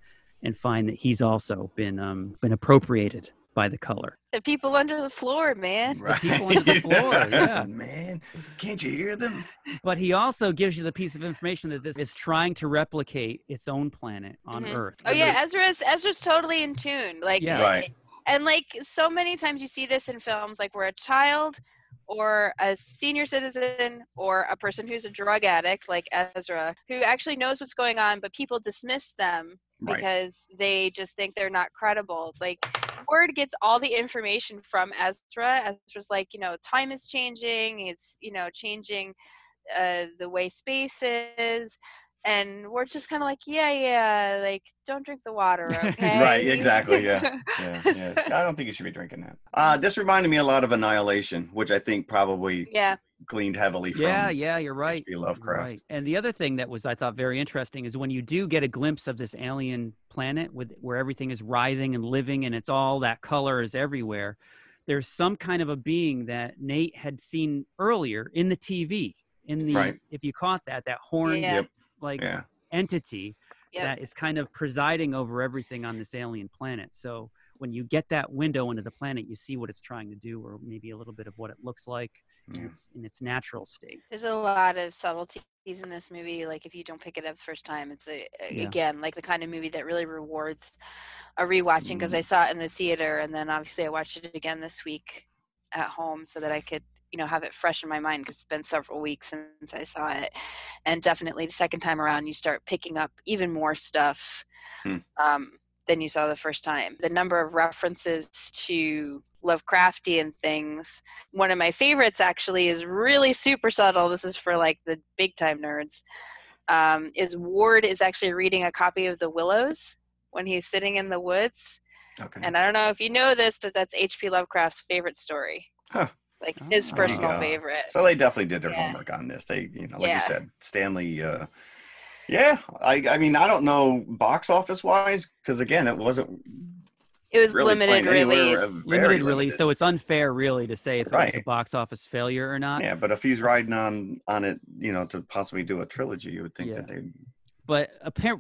and find that he's also been appropriated by the color. The people under the floor, man. Right. The people under the floor, yeah. Man, can't you hear them? But he also gives you the piece of information that this is trying to replicate its own planet on Earth. Oh yeah, Ezra's totally in tune. Like, right. And like so many times you see this in films, like where a child or a senior citizen or a person who's a drug addict like Ezra, who actually knows what's going on, but people dismiss them because they just think they're not credible. Like, Ward gets all the information from Ezra. Ezra's like, time is changing. It's, changing the way space is. And Ward's just kind of like, like, don't drink the water, okay? Right, exactly, yeah. I don't think you should be drinking that. This reminded me a lot of Annihilation, which I think probably gleaned heavily from you're right. H.P. Lovecraft. Right. And the other thing that was, I thought, very interesting is when you do get a glimpse of this alien planet where everything is writhing and living and it's all that color is everywhere, there's some kind of a being that Nate had seen earlier in the TV. If you caught that horned entity that is kind of presiding over everything on this alien planet. So when you get that window into the planet, you see what it's trying to do, or maybe a little bit of what it looks like in its natural state. There's a lot of subtleties in this movie. Like, if you don't pick it up the first time, it's again, like the kind of movie that really rewards a rewatching, because I saw it in the theater and then obviously I watched it again this week at home so that I could have it fresh in my mind, because it's been several weeks since I saw it. And definitely the second time around, you start picking up even more stuff than you saw the first time. The number of references to Lovecraftian things. One of my favorites actually is really super subtle. This is for like the big time nerds. Is Ward is actually reading a copy of The Willows when he's sitting in the woods. Okay. And I don't know if you know this, but that's H.P. Lovecraft's favorite story. Huh. Like his personal favorite. So they definitely did their homework on this. They, like you said, Stanley. I mean, I don't know box office wise, because again, it was really limited release. Limited release, so it's unfair really to say if it was a box office failure or not. Yeah, but if he's riding on it, to possibly do a trilogy, you would think that they. But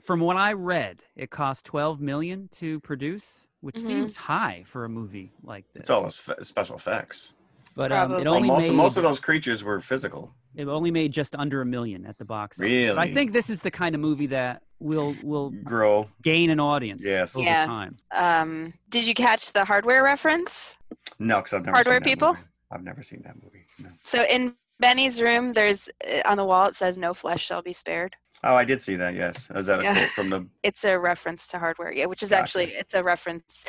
from what I read, it cost $12 million to produce, which seems high for a movie like this. It's all special effects. But it only most of those creatures were physical. It only made just under $1 million at the box office. Really? But I think this is the kind of movie that will grow, gain an audience over time. Did you catch the Hardware reference? No, because I've never Hardware seen that people. movie. I've never seen that movie. No. So in Benny's room, there's on the wall it says "No flesh shall be spared." Oh, I did see that. Yes, is that a quote from the? It's a reference to Hardware, which is actually it's a reference.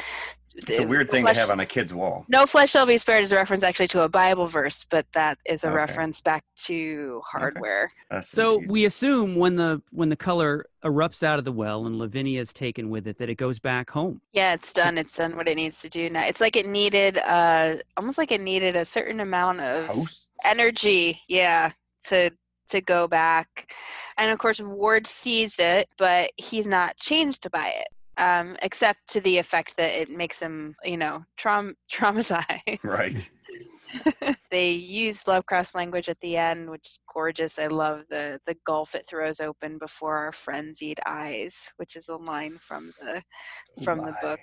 It's a weird thing to have on a kid's wall. No flesh shall be spared is a reference actually to a Bible verse, but that is a reference back to Hardware. So we assume when the color erupts out of the well and Lavinia is taken with it, that it goes back home. Yeah, it's done what it needs to do now. It's like it needed almost like it needed a certain amount of energy, to go back. And of course Ward sees it, but he's not changed by it. Except to the effect that it makes him, traumatized. Right. They use Lovecraft's language at the end, which is gorgeous. I love the gulf it throws open before our frenzied eyes, which is a line from the book.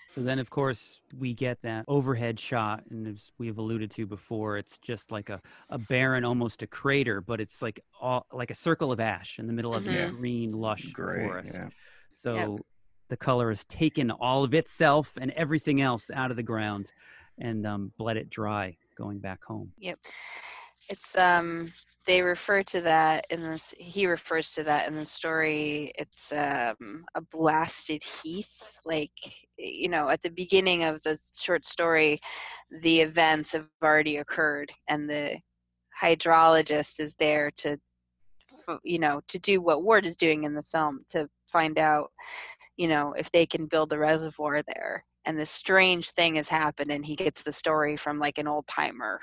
So then, of course, we get that overhead shot, and as we've alluded to before, it's just like a barren, almost a crater, but it's like a circle of ash in the middle of this green, lush forest. Yeah. So the color has taken all of itself and everything else out of the ground and bled it dry going back home. Yep. It's they refer to that in this. He refers to that in the story. It's a blasted heath. Like, you know, at the beginning of the short story, the events have already occurred, and the hydrologist is there to, you know, to do what Ward is doing in the film, to find out, you know, if they can build a reservoir there. And this strange thing has happened, and he gets the story from like an old timer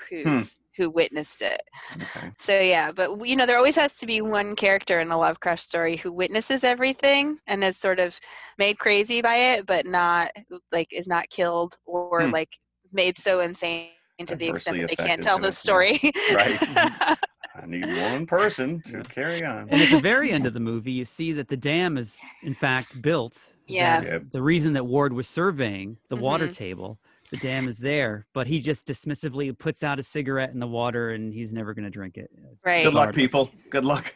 who witnessed it. Okay. So yeah, but you know, there always has to be one character in a Lovecraft story who witnesses everything and is sort of made crazy by it, but not like is not killed or like made so insane to the extent that they can't tell the story. Right. I need one person to carry on. And at the very end of the movie, you see that the dam is, in fact, built. Yeah. The reason that Ward was surveying the water table, the dam is there, but he just dismissively puts out a cigarette in the water, and he's never going to drink it. Right. Good luck, people. Good luck.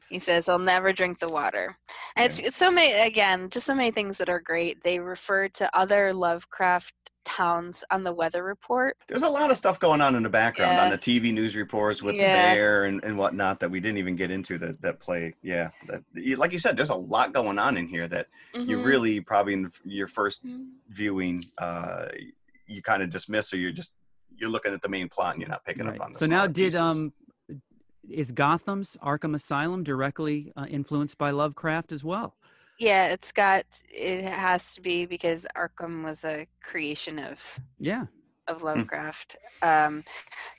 He says, "I'll never drink the water." And it's so many, again, just so many things that are great. They refer to other Lovecraft towns on the weather report. There's a lot of stuff going on in the background on the TV news reports with the bear and whatnot that we didn't even get into that play. Yeah. Like you said, there's a lot going on in here that you really probably in your first viewing, you kind of dismiss, or you're looking at the main plot and you're not picking up on the So now pieces. Is Gotham's Arkham Asylum directly influenced by Lovecraft as well? Yeah, it has to be, because Arkham was a creation of Lovecraft.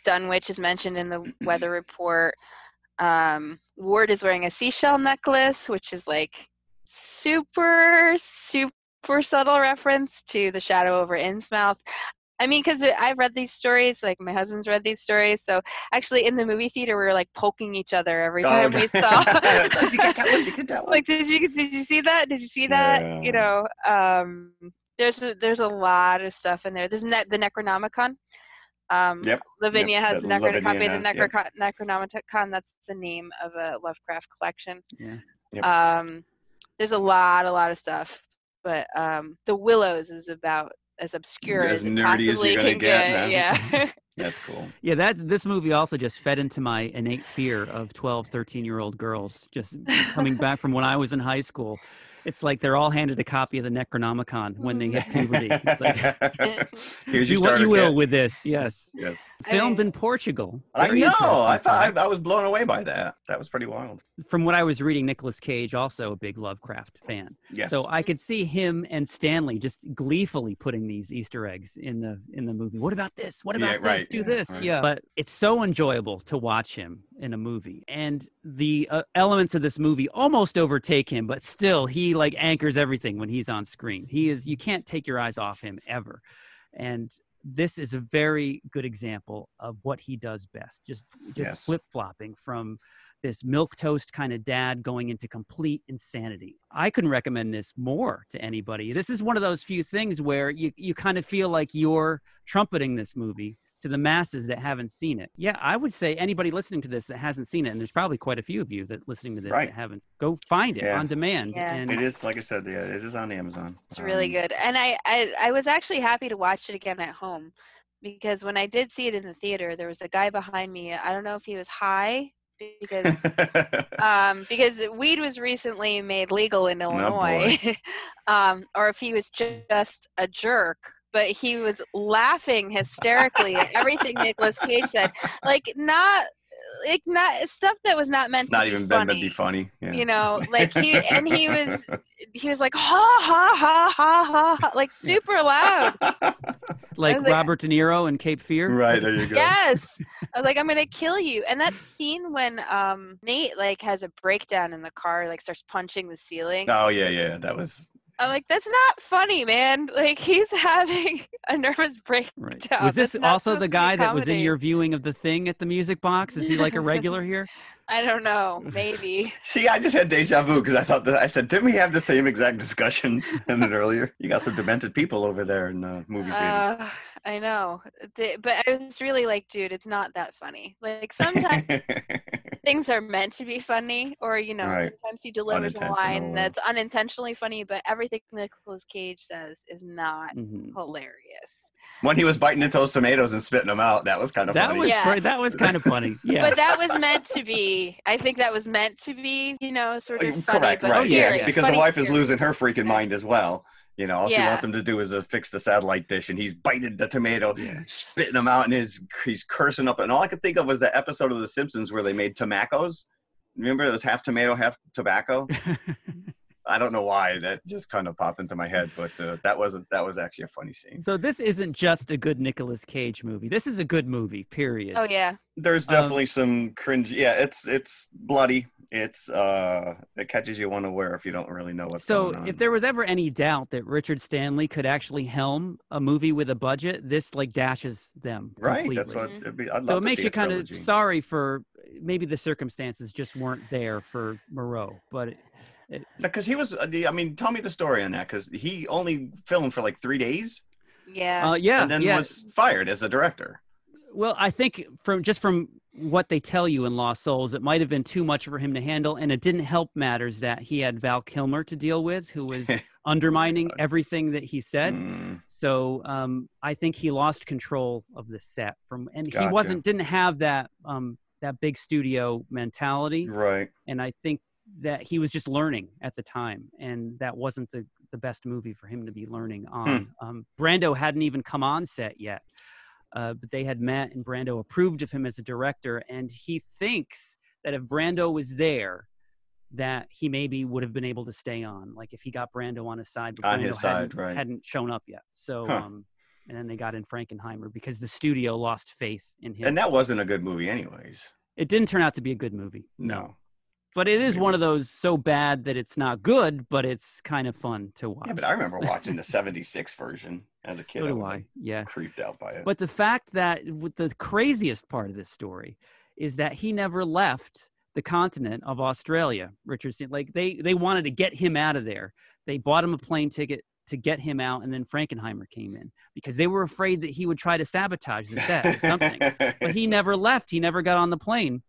Dunwich is mentioned in the weather report. Ward is wearing a seashell necklace, which is like super, super subtle reference to the shadow over Innsmouth. I mean, because I've read these stories, like my husband's read these stories. So actually in the movie theater, we were like poking each other every time we saw. Did you get that one? Did you get that one? Like, did you see that? Did you see that? Yeah. You know, there's a lot of stuff in there. There's the Necronomicon. Lavinia has the copy of the Necronomicon. That's the name of a Lovecraft collection. Yeah. There's a lot of stuff. But The Willows is about as obscure as it possibly can get. Yeah. That's cool. Yeah, this movie also just fed into my innate fear of 12, 13-year-old girls just coming back from when I was in high school. It's like they're all handed a copy of the Necronomicon when they hit puberty. It's like, here's your do what you will kit with this. Yes. Filmed in Portugal. Very I know. I was blown away by that. That was pretty wild. From what I was reading, Nicolas Cage, also a big Lovecraft fan. Yes. So I could see him and Stanley just gleefully putting these Easter eggs in the movie. What about this? What about this? Do this. Right. Yeah. But it's so enjoyable to watch him in a movie, and the elements of this movie almost overtake him, but still he like anchors everything when he's on screen. You can't take your eyes off him ever. And this is a very good example of what he does best. Just flip-flopping from this milquetoast kind of dad going into complete insanity. I couldn't recommend this more to anybody. This is one of those few things where you kind of feel like you're trumpeting this movie to the masses that haven't seen it. Yeah, I would say anybody listening to this that hasn't seen it, and there's probably quite a few of you that listening to this that haven't, go find it on demand. Yeah. And it is, like I said, it is on Amazon. It's really good. And I was actually happy to watch it again at home, because when I did see it in the theater, there was a guy behind me. I don't know if he was high, because weed was recently made legal in Illinois, or if he was just a jerk. But he was laughing hysterically at everying Nicolas Cage said, not stuff that was not meant to be funny. Not even meant to be funny. Yeah. You know, like he was like ha ha ha ha ha, like super loud. Like Robert De Niro in Cape Fear. Right, there you go. Yes. I was like, I'm gonna kill you. And that scene when Nate like has a breakdown in the car, like starts punching the ceiling. Oh yeah, that was. I'm like, that's not funny, man. Like, he's having a nervous breakdown. Right. Was this also the guy that was in your viewing of The Thing at the music box? Is he like a regular here? I don't know. Maybe. See, I just had deja vu because I said, didn't we have the same exact discussion a minute earlier? You got some demented people over there in movie theaters. I know. But I was really like, dude, it's not that funny. Like, sometimes things are meant to be funny, or, you know, Right. sometimes he delivers a line that's unintentionally funny, but everything Nicolas Cage says is not hilarious. When he was biting into those tomatoes and spitting them out, that was kind of funny. That was kind of funny. Yeah. But that was meant to be. I think that was meant to be, you know, sort of funny. Correct, but right. scary. Yeah, because funny, the wife is scary. losing her freaking mind as well. You know, all she wants him to do is fix the satellite dish, and he's biting the tomato, spitting them out, and he's cursing up. And all I could think of was the episode of The Simpsons where they made tomacos. Remember, it was half tomato, half tobacco. I don't know why that just kind of popped into my head, but that was actually a funny scene. So this isn't just a good Nicolas Cage movie. This is a good movie, period. Oh yeah. There's definitely some cringe. Yeah, it's bloody. It catches you unaware if you don't really know what's going on. So if there was ever any doubt that Richard Stanley could actually helm a movie with a budget, this like dashes them completely. Right. That's what it'd be. I'd love so it to makes see you a kind of trilogy. sorry for maybe the circumstances just weren't there for Moreau, but. Because he was, I mean, tell me the story on that, because he only filmed for like 3 days. Yeah. And then was fired as a director. Well, I think from what they tell you in Lost Souls, it might have been too much for him to handle, and it didn't help matters that he had Val Kilmer to deal with, who was undermining everything that he said. So I think he lost control of the set he didn't have that big studio mentality. Right. And I think that he was just learning at the time, and that wasn't the best movie for him to be learning on. Brando hadn't even come on set yet, but they had met, and Brando approved of him as a director, and he thinks that if Brando was there, that he maybe would have been able to stay on, like if he got Brando on his side, but Brando hadn't shown up yet. So and then they got in Frankenheimer because the studio lost faith in him. And that wasn't a good movie anyways. It didn't turn out to be a good movie. No. But it is one of those so bad that it's not good, but it's kind of fun to watch. Yeah, but I remember watching the 76 version as a kid. So I was creeped out by it. But the fact that the craziest part of this story is that he never left the continent of Australia. Richard, like they wanted to get him out of there. They bought him a plane ticket to get him out, and then Frankenheimer came in because they were afraid that he would try to sabotage the set or something. But he never left. He never got on the plane.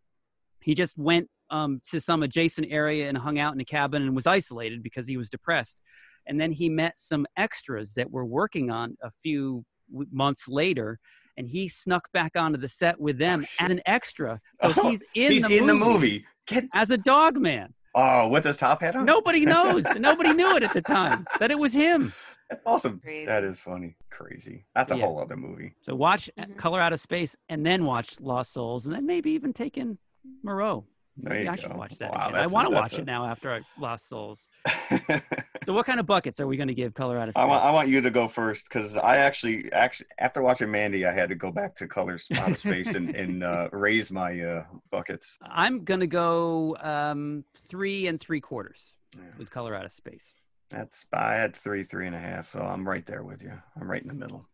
He just went to some adjacent area and hung out in a cabin and was isolated because he was depressed. And then he met some extras that were working on a few months later, and he snuck back onto the set with them as an extra. So he's in the movie as a dog man. Oh, with his top hat on? Nobody knows. Nobody knew it at the time that it was him. Awesome. Crazy. That is funny. Crazy. That's a whole other movie. So watch Color Out of Space and then watch Lost Souls, and then maybe even take in Moreau. Maybe I should watch that again. I want to watch it now after I Lost Souls. So what kind of buckets are we going to give Color Out of Space? I want you to go first, because I actually after watching Mandy, I had to go back to Color Out of Space and raise my buckets. I'm going to go 3 3/4 with Color Out of Space. I had 3.5, so I'm right there with you. I'm right in the middle.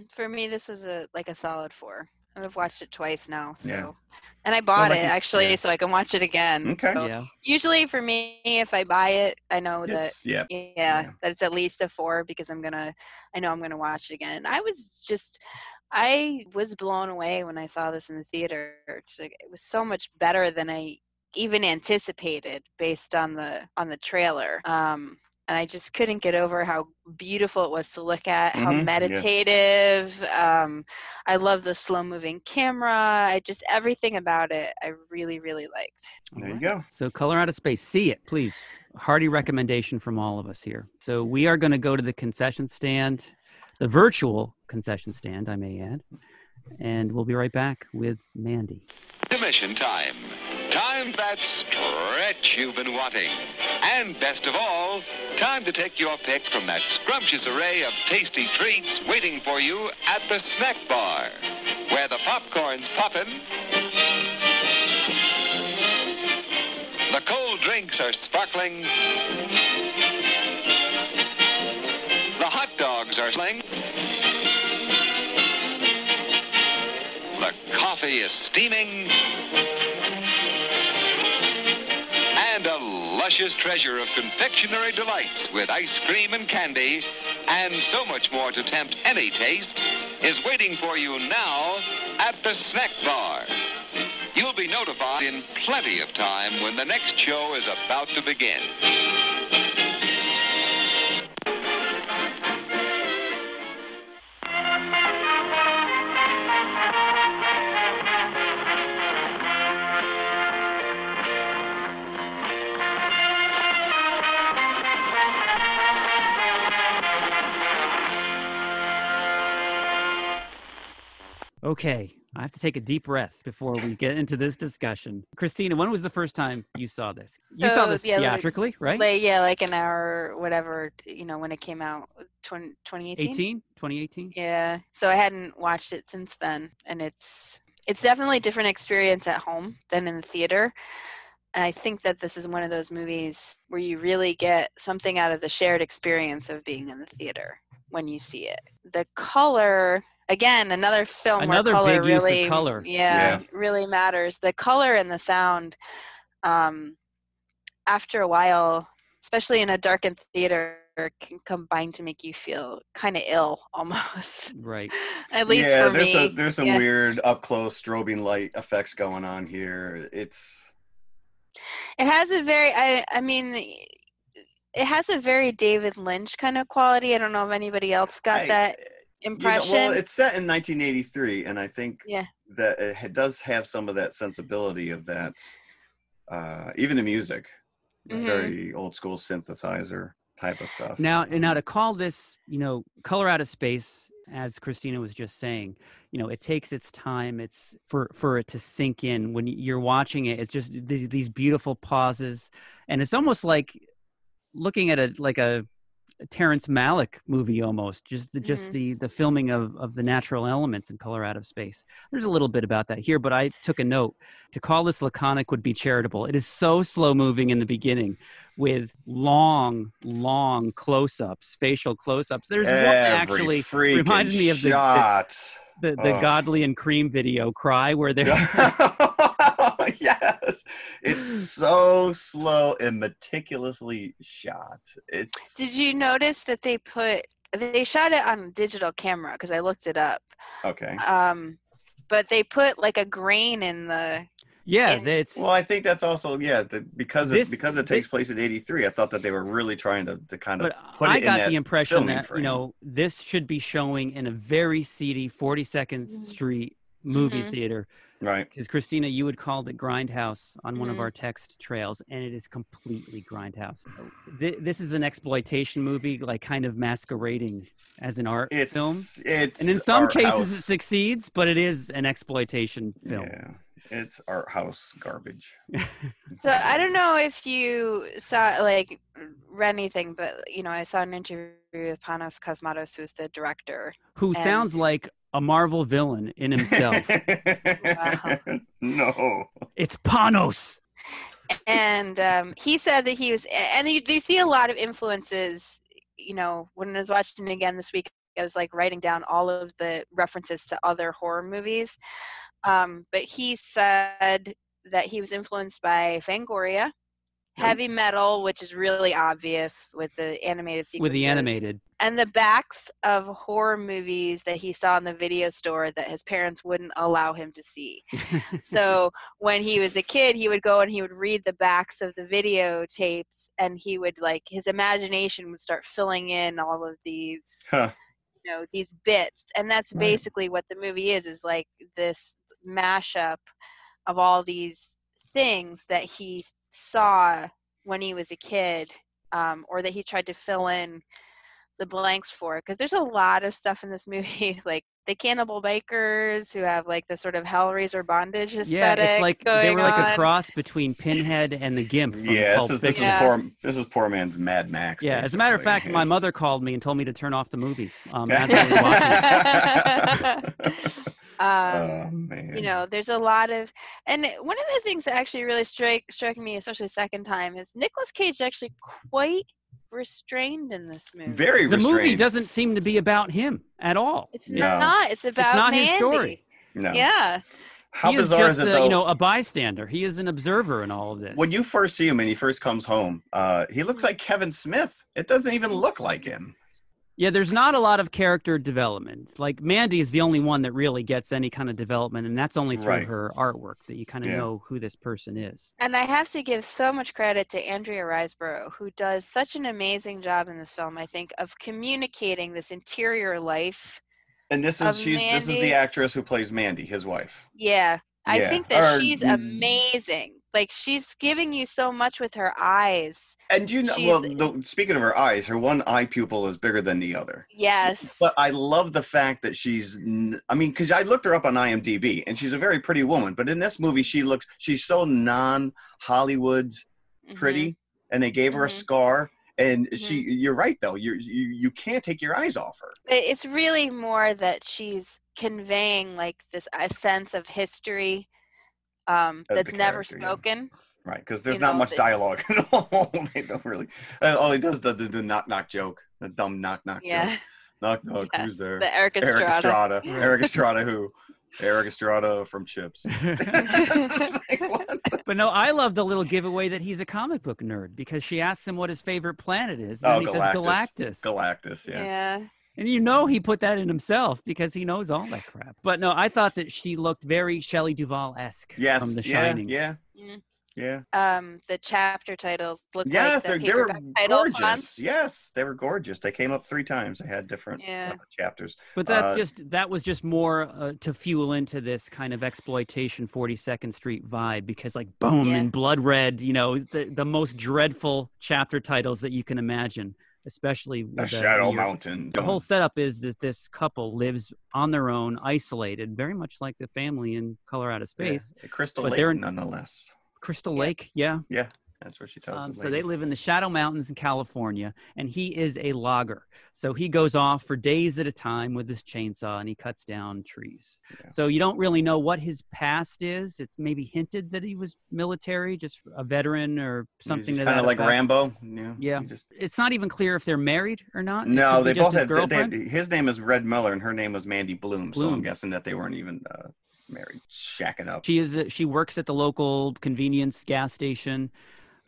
For me, this was a solid 4. I've watched it twice now, so. Yeah. And I bought it actually, so I can watch it again. Okay. So usually for me, if I buy it, I know that that it's at least a 4 because I know I'm gonna watch it again. I was blown away when I saw this in the theater. It was so much better than I even anticipated based on the trailer. And I just couldn't get over how beautiful it was to look at, how meditative. Yes. I love the slow-moving camera. Everything about it, I really, really liked. There you go. So Color Out of Space. See it, please. Hearty recommendation from all of us here. So we are going to go to the concession stand, the virtual concession stand, I may add. And we'll be right back with Mandy. Intermission time. Time that stretch you've been wanting. And best of all, time to take your pick from that scrumptious array of tasty treats waiting for you at the snack bar, where the popcorn's poppin', the cold drinks are sparkling, are sling. The coffee is steaming. And a luscious treasure of confectionery delights with ice cream and candy and so much more to tempt any taste is waiting for you now at the snack bar. You'll be notified in plenty of time when the next show is about to begin. Okay, I have to take a deep breath before we get into this discussion. Christina, when was the first time you saw this? You saw this theatrically, right? Like an hour, whatever, when it came out, 2018? 2018? Yeah, so I hadn't watched it since then, and it's definitely a different experience at home than in the theater. And I think that this is one of those movies where you really get something out of the shared experience of being in the theater when you see it. The color... Again, another film where color big really, use of color. really matters. The color and the sound, after a while, especially in a darkened theater, can combine to make you feel kind of ill almost. Right. At least for me. There's some weird up close strobing light effects going on here. It has a very, it has a very David Lynch kind of quality. I don't know if anybody else got that impression. Well, it's set in 1983, and I think that it does have some of that sensibility of that, even the music, very old school synthesizer type of stuff. Now to call this, color out of space, as Christina was just saying, it takes its time. It's for it to sink in. When you're watching it, it's just these beautiful pauses, and it's almost like looking at a Terrence Malick movie almost, just the filming of the natural elements in Color Out of Space. There's a little bit about that here, but I took a note. To call this laconic would be charitable. It is so slow moving in the beginning with long close-ups, facial close-ups. There's one actually reminded me of the Godley and Cream video, Cry, where they're... Yes, it's so slow and meticulously shot. Did you notice that they shot it on digital camera? Because I looked it up. Okay. But they put like a grain in the. Yeah, well, I think that's also because it takes place in '83. I thought that they were really trying to kind of put it in that. I got the impression that frame. This should be showing in a very seedy 42nd Street movie theater. Right. Because Christina, you had called it Grindhouse on one of our text trails, and it is completely Grindhouse. This is an exploitation movie, like kind of masquerading as an art film. And in some cases it succeeds, but it is an exploitation film. Yeah. It's art house garbage. So I don't know if you read anything, but I saw an interview with Panos Cosmatos, who's the director, who sounds like a Marvel villain in himself. Wow. No, it's Panos. And he said that he was, and you see a lot of influences. When I was watching it again this week, I was writing down all of the references to other horror movies. But he said that he was influenced by Fangoria, heavy metal, which is really obvious with the animated sequences. And the backs of horror movies that he saw in the video store that his parents wouldn't allow him to see. So when he was a kid, he would go and he would read the backs of the videotapes, and he would his imagination would start filling in all of these, these bits. And that's basically what the movie is this mashup of all these things that he saw when he was a kid, or that he tried to fill in the blanks for, because there's a lot of stuff in this movie, like the cannibal bikers who have the sort of Hellraiser bondage aesthetic. Yeah, it's like they were a cross between Pinhead and the Gimp. From Pulp Fiction. This is poor man's Mad Max. Yeah, basically. As a matter of fact, my mother called me and told me to turn off the movie as I was watching it. Oh, man. There's a lot of, and one of the things that actually really struck me, especially the second time, is Nicolas Cage is actually quite restrained in this movie. Very the restrained. movie doesn't seem to be about him at all. It's not. It's about not Mandy. his story. No. Yeah. How he is bizarre just is it, though? a bystander. He is an observer in all of this. When you first see him and he first comes home, he looks like Kevin Smith. It doesn't even look like him. Yeah, there's not a lot of character development. Like Mandy is the only one that really gets any kind of development, and that's only through her artwork that you kind of know who this person is. And I have to give so much credit to Andrea Riseborough, who does such an amazing job in this film, I think, of communicating this interior life. And this is the actress who plays Mandy, his wife. Yeah. I think that she's amazing. Like, she's giving you so much with her eyes. And speaking of her eyes, her one eye pupil is bigger than the other. Yes. But I love the fact that because I looked her up on IMDb, and she's a very pretty woman. But in this movie, she's so non-Hollywood pretty, and they gave her a scar. And you're right, though. You can't take your eyes off her. It's really more that she's conveying like a sense of history that's never spoken. Yeah. Right, because there's not much dialogue at all. They don't really. All he does the knock knock joke, the dumb knock knock joke. Knock knock, who's there? The Eric Estrada. Eric Estrada who? Eric Estrada from Chips. But no, I love the little giveaway that he's a comic book nerd, because she asks him what his favorite planet is, and he says Galactus. Galactus, yeah. And he put that in himself because he knows all that crap. But no, I thought that she looked very Shelley Duvall-esque from The Shining. Yeah. The chapter titles look like they were gorgeous. Fonts. Yes, they were gorgeous. They came up 3 times. They had different chapters. But that was just more to fuel into this kind of exploitation 42nd Street vibe, because like boom and blood red, the most dreadful chapter titles that you can imagine. Especially with the Shadow Mountain. The whole setup is that this couple lives on their own, isolated, very much like the family in Color Out of Space. Yeah. Crystal Lake, nonetheless. Crystal Lake, yeah. Yeah, that's what she tells us. So they live in the Shadow Mountains in California, and he is a logger. So he goes off for days at a time with his chainsaw, and he cuts down trees. Yeah. So you don't really know what his past is. It's maybe hinted that he was military, just a veteran or something. He's kind of like Rambo. Yeah. It's not even clear if they're married or not. No, they both had his name is Red Miller, and her name was Mandy Bloom. So I'm guessing that they weren't even married, shacking up. She works at the local convenience gas station,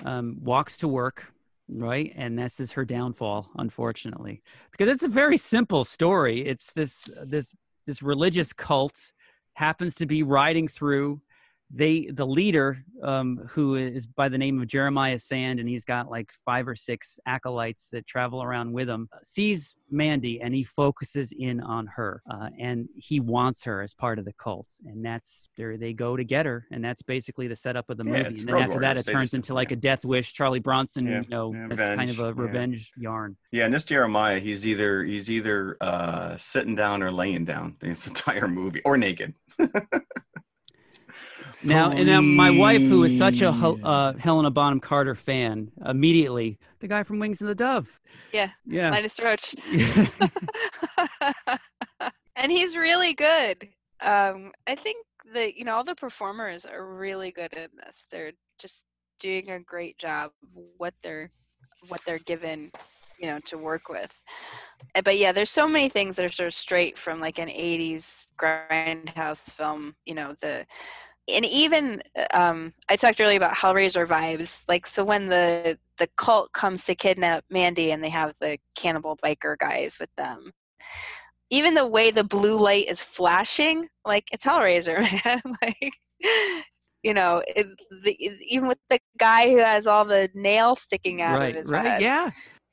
walks to work. Right. And this is her downfall, unfortunately, because it's a very simple story. It's this religious cult happens to be riding through. The leader, who is by the name of Jeremiah Sand, and he's got like 5 or 6 acolytes that travel around with him, sees Mandy and he focuses in on her, and he wants her as part of the cult, and that's they go to get her, and that's basically the setup of the movie. And then after that, it turns into like a Death Wish, Charlie Bronson, it's kind of a revenge yarn. Yeah, and this Jeremiah, he's either sitting down or laying down this entire movie, or naked. Now, my wife, who is such a Helena Bonham Carter fan, immediately, the guy from Wings and the Dove. Yeah. Linus Roach. And he's really good. I think that, all the performers are really good in this. They're just doing a great job of what they're given, to work with. But yeah, there's so many things that are sort of straight from like an 80s grindhouse film, and even I talked earlier about Hellraiser vibes. Like, so when the cult comes to kidnap Mandy and they have the cannibal biker guys with them, even the way the blue light is flashing, like, it's Hellraiser, man. Like, even with the guy who has all the nails sticking out of his head. Yeah.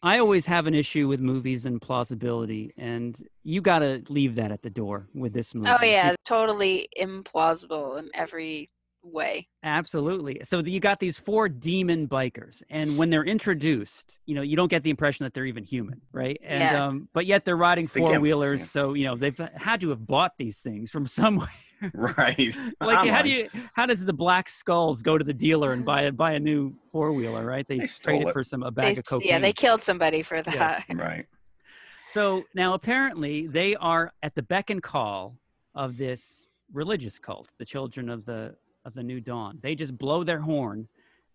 I always have an issue with movies and plausibility, and you got to leave that at the door with this movie. Oh, yeah, totally implausible in every way. Absolutely. So you got these 4 demon bikers, and when they're introduced, you don't get the impression that they're even human, right? And but yet they're riding 4-wheelers, so they've had to have bought these things from somewhere. Right. Like, how does the Black Skulls go to the dealer and buy a new 4-wheeler, right? They traded for a bag of cocaine. Yeah, they killed somebody for that. Yeah. Right. So now apparently they are at the beck and call of this religious cult, the Children of the New Dawn. They just blow their horn,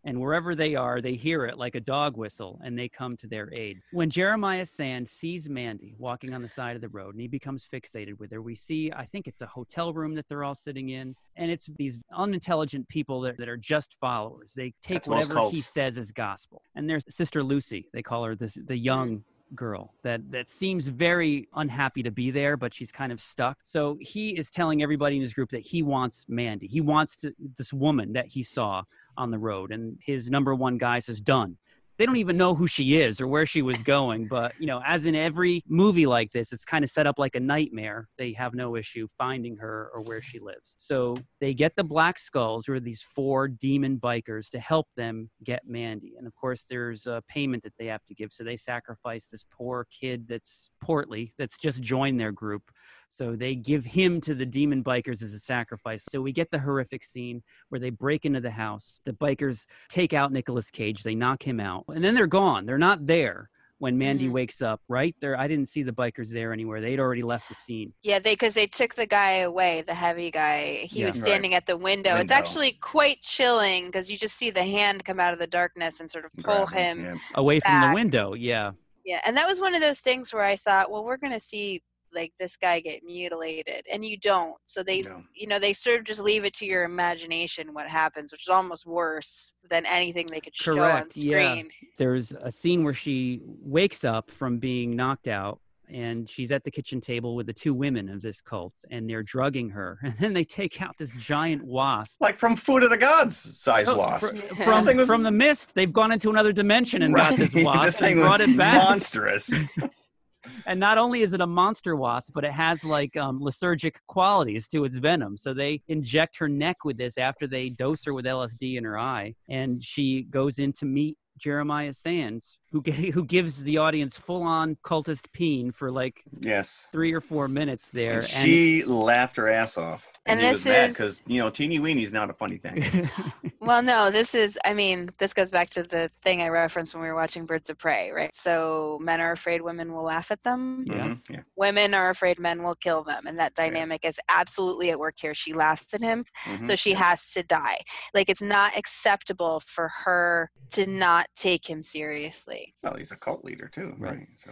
And wherever they are, they hear it like a dog whistle, and they come to their aid. When Jeremiah Sand sees Mandy walking on the side of the road, and he becomes fixated with her, we see, I think it's a hotel room that they're all sitting in, and it's these unintelligent people that are just followers. They take whatever he says as gospel. And there's Sister Lucy, they call her the young girl that seems very unhappy to be there, but she's kind of stuck. So he is telling everybody in his group that he wants Mandy. He wants this woman that he saw on the road, and his number one guy says, done. They don't even know who she is or where she was going, but as in every movie like this, it's kind of set up like a nightmare. They have no issue finding her or where she lives. So they get the Black Skulls, who are these 4 demon bikers, to help them get Mandy. And of course, there's a payment that they have to give. So they sacrifice this poor kid that's portly, that's just joined their group. So they give him to the demon bikers as a sacrifice. So we get the horrific scene where they break into the house. The bikers take out Nicolas Cage. They knock him out. And then they're gone. They're not there when Mandy wakes up, right? I didn't see the bikers there anywhere. They'd already left the scene. Yeah, because they took the guy away, the heavy guy. He was standing at the window. It's actually quite chilling because you just see the hand come out of the darkness and sort of pull him away back from the window. Yeah. Yeah, and that was one of those things where I thought, well, we're going to see like this guy get mutilated, and you don't. So they they sort of just leave it to your imagination what happens, which is almost worse than anything they could show on screen. Yeah. There's a scene where she wakes up from being knocked out, and she's at the kitchen table with the 2 women of this cult, and they're drugging her, and then they take out this giant wasp, like from Food of the Gods size wasp. From the mist, they've gone into another dimension and got this wasp this thing and brought it back. Monstrous. And not only is it a monster wasp, but it has like lysergic qualities to its venom. So they inject her neck with this after they dose her with LSD in her eye. And she goes in to meet Jeremiah Sands, who gives the audience full-on cultist peen for like 3 or 4 minutes there. And she laughed her ass off. And he was mad because, teeny weenie's not a funny thing. Well, no, this goes back to the thing I referenced when we were watching Birds of Prey, right? So men are afraid women will laugh at them. Yes. Yeah. Women are afraid men will kill them. And that dynamic is absolutely at work here. She laughs at him, so she has to die. Like, it's not acceptable for her to not take him seriously. Well, he's a cult leader too, right? So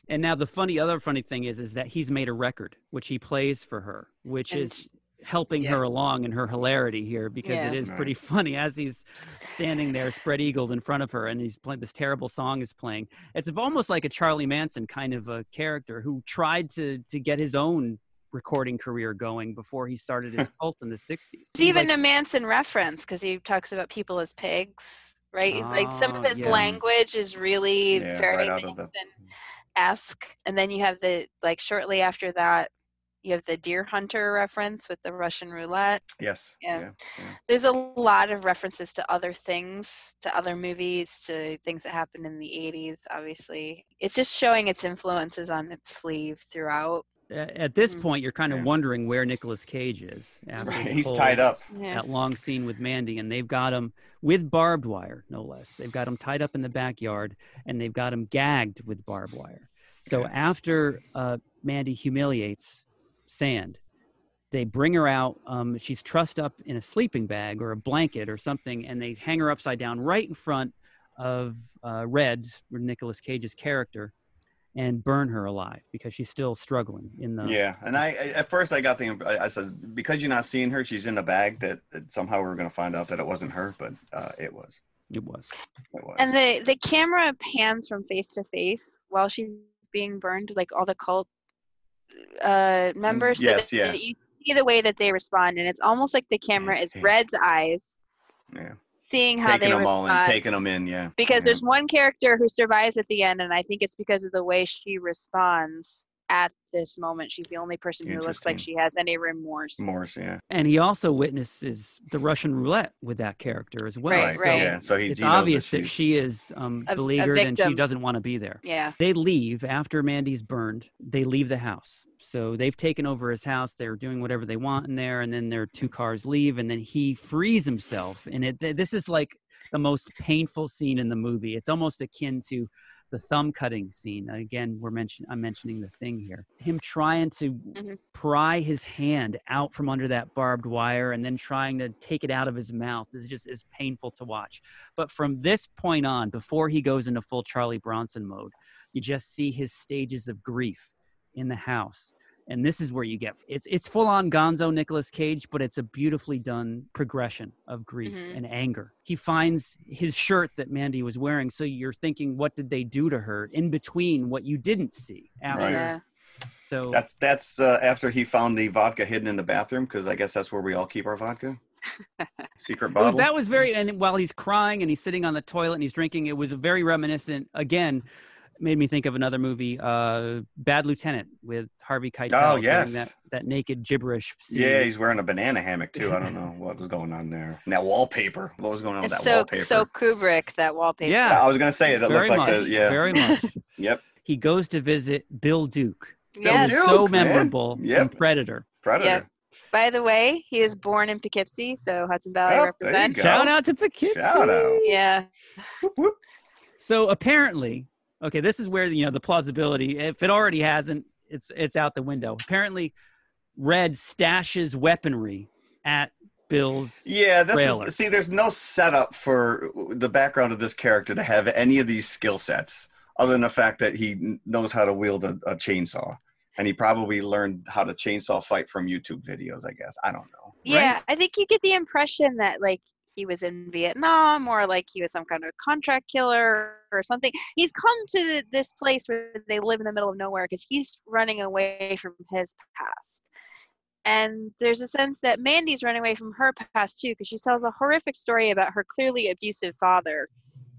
and now the other funny thing is that he's made a record, which he plays for her, which is helping her along in her hilarity here, because it is pretty funny as he's standing there spread-eagled in front of her and he's playing this terrible song is playing. It's almost like a Charlie Manson kind of a character who tried to get his own recording career going before he started his cult in the 60s. It's even a Manson reference because he talks about people as pigs, right? Like some of his language is really very Manson-esque. And then you have shortly after that, you have the Deer Hunter reference with the Russian roulette. Yes. Yeah. There's a lot of references to other things, to other movies, to things that happened in the 80s, obviously. It's just showing its influences on its sleeve throughout. At this point, you're kind of wondering where Nicolas Cage is. He's tied up. That long scene with Mandy, and they've got him with barbed wire, no less. They've got him tied up in the backyard, and they've got him gagged with barbed wire. So after Mandy humiliates Sand, they bring her out. She's trussed up in a sleeping bag or a blanket or something, and they hang her upside down right in front of Red, Nicolas Cage's character, and burn her alive because she's still struggling in the and I at first I got I said, because you're not seeing her, she's in a bag, that somehow we were going to find out that it wasn't her, but it was. And the camera pans from face to face while she's being burned, like all the cult members, you see the way that they respond, and it's almost like the camera is Red's eyes, seeing how they respond, taking them in, because there's one character who survives at the end, and I think it's because of the way she responds at this moment. She's the only person who looks like she has any remorse. And he also witnesses the Russian roulette with that character as well. So it's obvious that she is beleaguered and she doesn't want to be there. They leave after Mandy's burned. They leave the house. So they've taken over his house. They're doing whatever they want in there, and then their 2 cars leave, and then he frees himself. And this is like the most painful scene in the movie. It's almost akin to the thumb cutting scene. Again, I'm mentioning The Thing here. Him trying to pry his hand out from under that barbed wire and then trying to take it out of his mouth is painful to watch. But from this point on, before he goes into full Charlie Bronson mode, you just see his stages of grief in the house. And this is where you get it's full on gonzo Nicolas Cage, but it's a beautifully done progression of grief and anger. He finds his shirt that Mandy was wearing, so you're thinking, what did they do to her in between what you didn't see after? Yeah. So that's after he found the vodka hidden in the bathroom, because I guess that's where we all keep our vodka. Secret bottle. That was very, and while he's crying and he's sitting on the toilet and he's drinking, it was very reminiscent. Again, made me think of another movie, Bad Lieutenant, with Harvey Keitel. Oh, yes. That naked gibberish scene. Yeah, he's wearing a banana hammock, too. I don't know what was going on there. And that wallpaper. What was going on with that wallpaper? So Kubrick, that wallpaper. Yeah. I was going to say, that looked like Very much. Yep. He goes to visit Bill Duke. Yes. It was so memorable in Predator. Yep. By the way, he was born in Poughkeepsie, so Hudson Valley represent. Shout out to Poughkeepsie. Shout out. Yeah. Whoop, whoop. So apparently, okay, this is where the plausibility, if it already hasn't, it's out the window. Apparently, Red stashes weaponry at Bill's trailer. There's no setup for the background of this character to have any of these skill sets, other than the fact that he knows how to wield a chainsaw. And he probably learned how to chainsaw fight from YouTube videos, I guess. I don't know. Yeah, right? I think you get the impression that, like, he was in Vietnam, or like he was some kind of contract killer or something. He's come to this place where they live in the middle of nowhere because he's running away from his past. And there's a sense that Mandy's running away from her past too, because she tells a horrific story about her clearly abusive father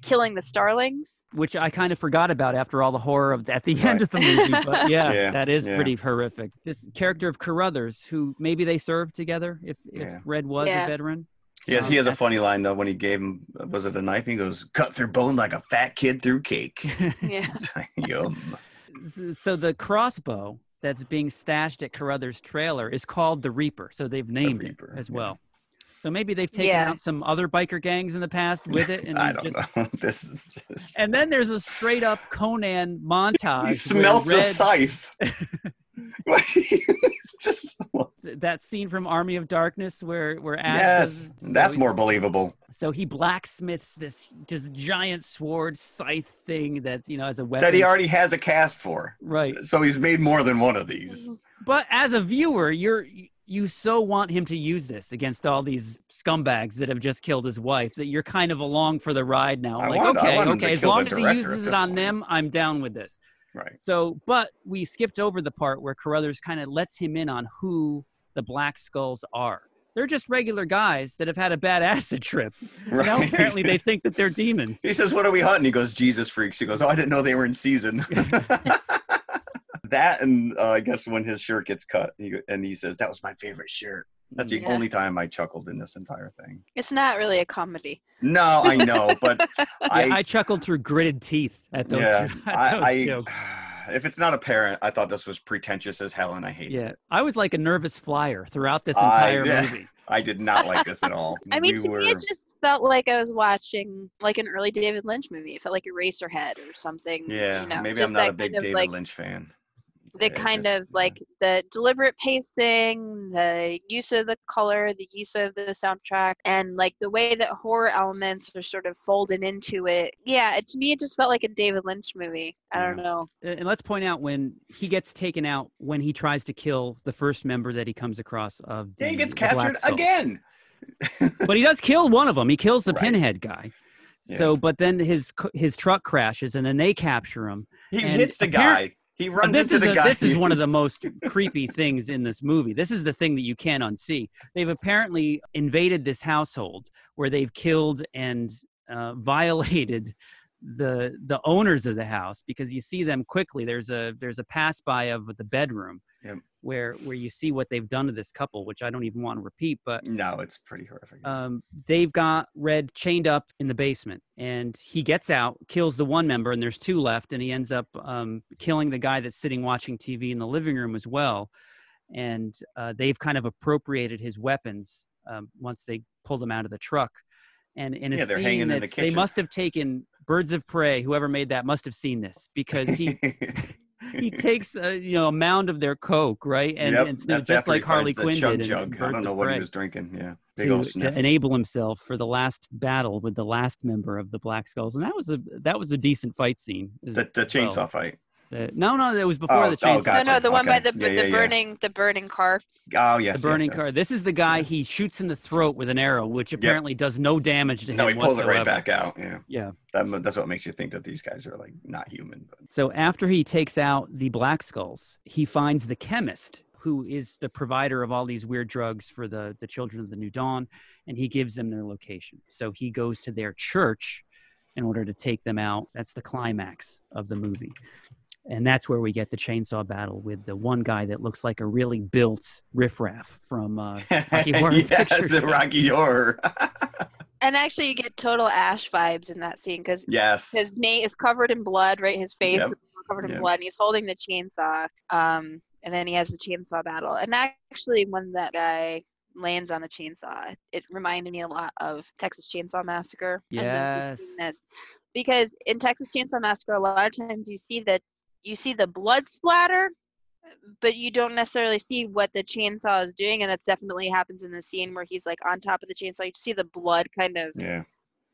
killing the starlings, which I kind of forgot about after all the horror at the end of the movie. But that is pretty horrific. This character of Carruthers, who maybe they served together if Red was a veteran. Yes, he has a funny line though when he gave him, was it a knife? He goes, "Cut through bone like a fat kid through cake." Yeah. Yum. So the crossbow that's being stashed at Carruthers' trailer is called the Reaper. So they've named it as well. So maybe they've taken out some other biker gangs in the past with it. And I don't know. This is just... And then there's a straight up Conan montage. He smelts a scythe. Just that scene from Army of Darkness where Ash that's more believable. So he blacksmiths this just giant sword scythe thing that's as a weapon that he already has a cast for. Right. So he's made more than one of these. But as a viewer, you so want him to use this against all these scumbags that have just killed his wife that you're kind of along for the ride now. Okay, as long as he uses it on them, I'm down with this. Right. So, but we skipped over the part where Carruthers kind of lets him in on who the Black Skulls are. They're just regular guys that have had a bad acid trip. Right. Now apparently they think that they're demons. He says, "What are we hunting?" He goes, "Jesus freaks." He goes, "Oh, I didn't know they were in season." That, and I guess when his shirt gets cut, he says, "That was my favorite shirt." That's the only time I chuckled in this entire thing. It's not really a comedy. No, I know, but I chuckled through gritted teeth at those, jokes. If it's not apparent, I thought this was pretentious as hell, and I hated it. I was like a nervous flyer throughout this entire movie. I did not like this at all. I mean, to me, it just felt like I was watching like an early David Lynch movie. It felt like Eraserhead or something. Yeah, maybe I'm not a big David Lynch fan. The kind of like the deliberate pacing, the use of the color, the use of the soundtrack, and like the way that horror elements are sort of folded into it. Yeah, to me, it just felt like a David Lynch movie. I don't know. And let's point out when he gets taken out, when he tries to kill the first member that he comes across of he gets captured again. But he does kill one of them. He kills the Pinhead guy. So, but then his truck crashes, and then they capture him. He hits the guy. He runs into the guy. This is one of the most creepy things in this movie. This is the thing that you can't unsee. They've apparently invaded this household where they've killed and violated the owners of the house, because you see them quickly. There's a pass by of the bedroom where you see what they've done to this couple, which I don't even want to repeat. But no, it's pretty horrific. They've got Red chained up in the basement, and he gets out, kills the one member, and there's two left, and he ends up killing the guy that's sitting watching TV in the living room as well. And they've kind of appropriated his weapons once they pulled him out of the truck. And in a they're hanging scene in the they kitchen. must have taken Birds of Prey, whoever made that must have seen this, because he takes a mound of their Coke, right? And so that's just after like he Harley finds the Quinn chug did in jug. I Birds don't know of what he Prey, was drinking. Yeah, big old to sniff. enable himself for the last battle with the last member of the Black Skulls, and that was a decent fight scene. The chainsaw fight. No, it was before the chainsaw. Gotcha. No, the one by Okay. the burning car. Oh yes, the burning yes. car. This is the guy he shoots in the throat with an arrow, which apparently does no damage to him. No, he pulls whatsoever. it right back out. Yeah. That's what makes you think that these guys are like not human. But. So after he takes out the Black Skulls, he finds the chemist, who is the provider of all these weird drugs for the children of the New Dawn, and he gives them their location. So he goes to their church in order to take them out. That's the climax of the movie. And that's where we get the chainsaw battle with the one guy that looks like a really built riffraff from Rocky Horror Picture Show. Rocky Horror. And actually, you get total Ash vibes in that scene because his Nate is covered in blood, right? His face is covered in blood, and he's holding the chainsaw. And then he has the chainsaw battle. And actually, when that guy lands on the chainsaw, it reminded me a lot of Texas Chainsaw Massacre. Yes. Because in Texas Chainsaw Massacre, a lot of times you see the blood splatter, but you don't necessarily see what the chainsaw is doing, and that's definitely happens in the scene where he's like on top of the chainsaw. You see the blood kind of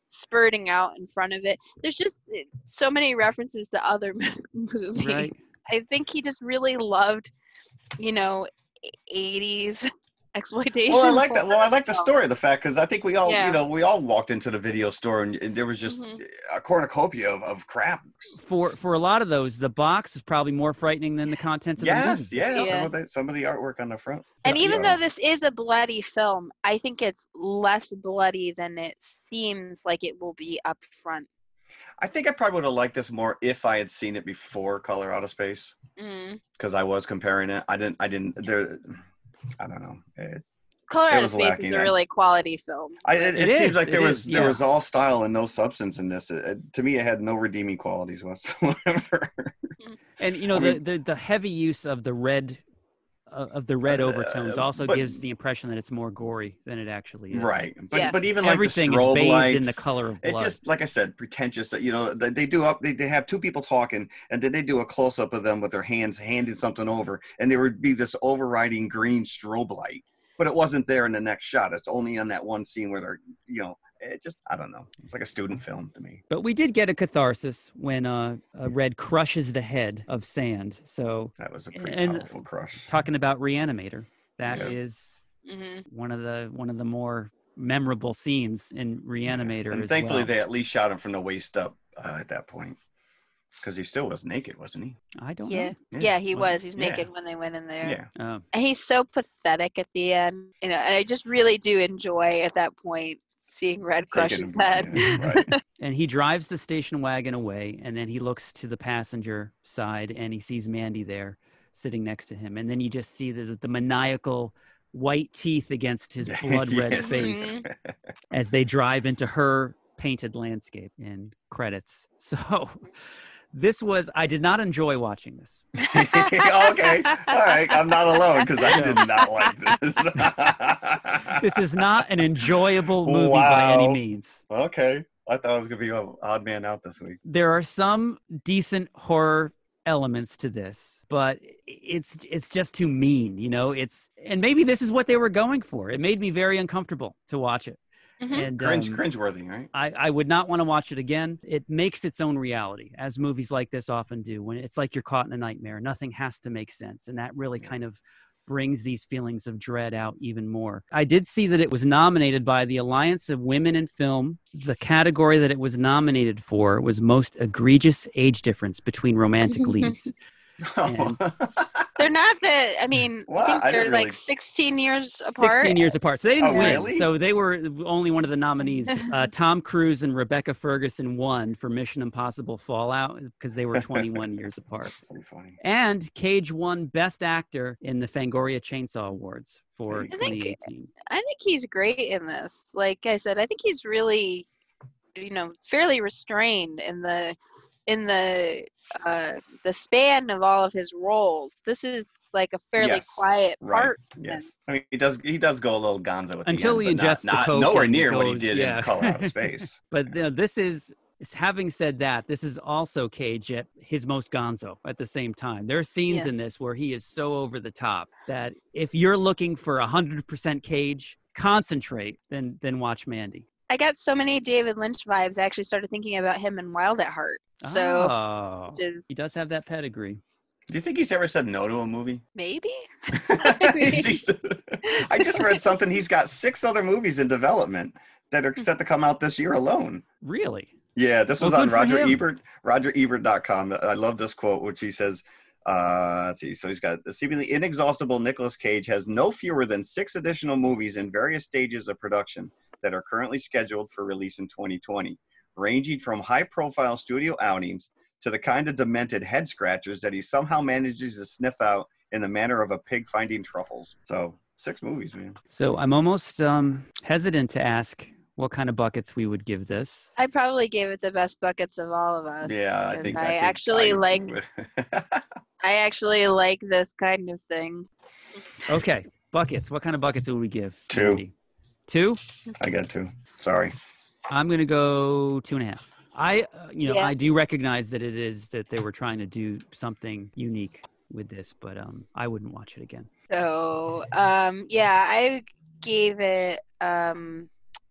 spurting out in front of it. There's just so many references to other movies. Right. I think he just really loved, 80s exploitation. Well, I like that. Well, I like the story of the fact, because I think we all, we all walked into the video store and there was just a cornucopia of crap. For a lot of those, the box is probably more frightening than the contents of the movie. Some of the artwork on the front. And even though this is a bloody film, I think it's less bloody than it seems like it will be up front. I think I probably would have liked this more if I had seen it before Color Out of Space, because I was comparing it. I don't know. Color Out of Space is a really quality film. It seems like there was all style and no substance in this. To me, it had no redeeming qualities whatsoever. And the heavy use of the red overtones also gives the impression that it's more gory than it actually is. Right. But even everything like the strobe is bathed lights, in the color of blood. It just, like I said, pretentious. They have two people talking, and then they do a close up of them with their hands handing something over, and there would be this overriding green strobe light, but it wasn't there in the next shot. It's only on that one scene where they're, it just, I don't know. It's like a student film to me. But we did get a catharsis when Red crushes the head of Sand. So that was a pretty powerful crush. Talking about Reanimator, that is one of the more memorable scenes in Reanimator. And thankfully, they at least shot him from the waist up at that point, because he still was naked, wasn't he? I don't know. Yeah, he was. He was naked when they went in there. Yeah. And he's so pathetic at the end. And I just really do enjoy at that point seeing Red crush his head. Right. And he drives the station wagon away, and then he looks to the passenger side, and he sees Mandy there sitting next to him. And then you just see the maniacal white teeth against his blood red face as they drive into her painted landscape in credits. So I did not enjoy watching this. Okay. All right. I'm not alone, because I did not like this. This is not an enjoyable movie by any means. Okay. I thought I was going to be an odd man out this week. There are some decent horror elements to this, but it's just too mean, and maybe this is what they were going for. It made me very uncomfortable to watch it. And cringeworthy, right? I would not want to watch it again. It makes its own reality, as movies like this often do. When it's like you're caught in a nightmare, nothing has to make sense, and that really kind of brings these feelings of dread out even more. I did see that it was nominated by the Alliance of Women in Film. The category that it was nominated for was most egregious age difference between romantic leads. They're not I think they're like 16 years apart. 16 years apart. So they didn't win. Really? So they were only one of the nominees. Tom Cruise and Rebecca Ferguson won for Mission Impossible Fallout because they were 21 years apart. Pretty funny. And Cage won Best Actor in the Fangoria Chainsaw Awards for 2018. I think he's great in this. Like I said, I think he's really, fairly restrained in the span of all of his roles. This is like a fairly quiet part. Yes. I mean, he does go a little gonzo at until the end, he ingests the coke. Nowhere near goes, what he did in Color Out of Space. But this is, having said that, this is also Cage at his most gonzo at the same time. There are scenes in this where he is so over the top that if you're looking for 100% Cage, concentrate, then watch Mandy. I got so many David Lynch vibes. I actually started thinking about him in Wild at Heart. So he does have that pedigree. Do you think he's ever said no to a movie? Maybe. I just read something. He's got 6 other movies in development that are set to come out this year alone. Really? Yeah, this was on Roger Ebert, RogerEbert.com. I love this quote, which he says, let's see. So he's got the seemingly inexhaustible Nicolas Cage has no fewer than 6 additional movies in various stages of production that are currently scheduled for release in 2020, ranging from high-profile studio outings to the kind of demented head scratchers that he somehow manages to sniff out in the manner of a pig finding truffles. So 6 movies, man. So I'm almost hesitant to ask what kind of buckets we would give this. I probably gave it the best buckets of all of us. Yeah, I think I actually like this kind of thing. Okay, buckets. What kind of buckets would we give? 2. Mandy? 2? I got 2. Sorry. I'm going to go 2.5. I do recognize that it is that they were trying to do something unique with this, but I wouldn't watch it again. So, I gave it, I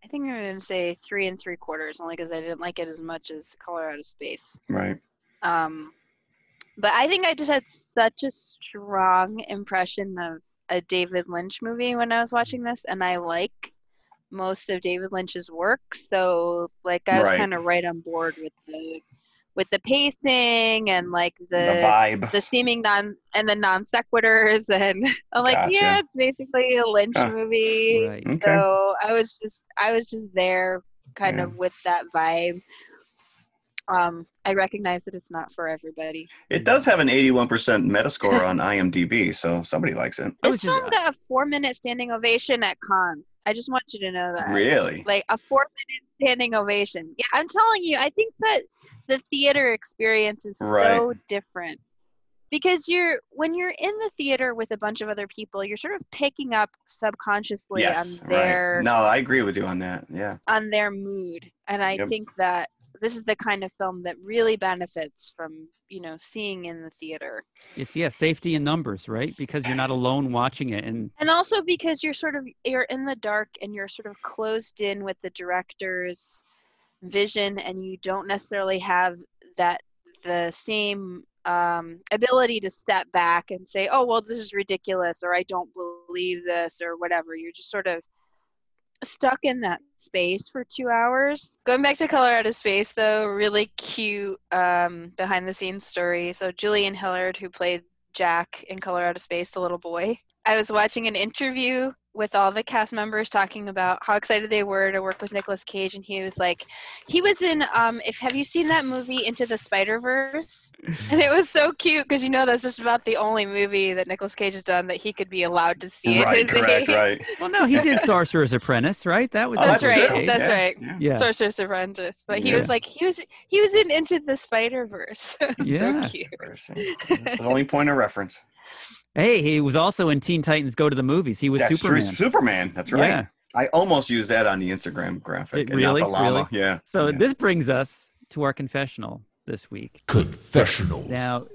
think I'm going to say 3 3/4, only because I didn't like it as much as Color Out of Space. Right. But I think I just had such a strong impression of a David Lynch movie when I was watching this, and I like most of David Lynch's work, so like I was kind of right on board with the pacing and like the vibe, the seeming non sequiturs, and I'm like, it's basically a Lynch movie. Right. Okay. So I was just there kind of with that vibe. I recognize that it's not for everybody. It does have an 81% Metascore on IMDb, so somebody likes it. This film got a 4-minute standing ovation at Cannes. I just want you to know that. Really? Like a 4-minute standing ovation. Yeah, I'm telling you, I think that the theater experience is so different. Because when you're in the theater with a bunch of other people, you're sort of picking up subconsciously on their... No, I agree with you on that, yeah. On their mood. And I think that this is the kind of film that really benefits from, seeing in the theater. It's safety in numbers, right? Because you're not alone watching it, and also because you're in the dark and you're sort of closed in with the director's vision, and you don't necessarily have the same ability to step back and say, oh, well, this is ridiculous, or I don't believe this, or whatever. You're just sort of stuck in that space for 2 hours. Going back to Color Out of Space, though, really cute behind the scenes story. So Julian Hillard, who played Jack in Color Out of Space, the little boy, I was watching an interview with all the cast members talking about how excited they were to work with Nicolas Cage, and he was in have you seen that movie Into the Spider-Verse? And it was so cute because that's just about the only movie that Nicolas Cage has done that he could be allowed to see at his age. Right. Well, no, he did Sorcerer's Apprentice, right? That was that's right. Cage. That's right. Yeah. Sorcerer's Apprentice. But he was in Into the Spider-Verse. So cute. That's the only point of reference. Hey, he was also in Teen Titans Go to the Movies. He was Superman. Superman, that's right. Yeah. I almost used that on the Instagram graphic. Really? Not the llama. Really? Yeah. So this brings us to our confessional this week. Confessionals. Now,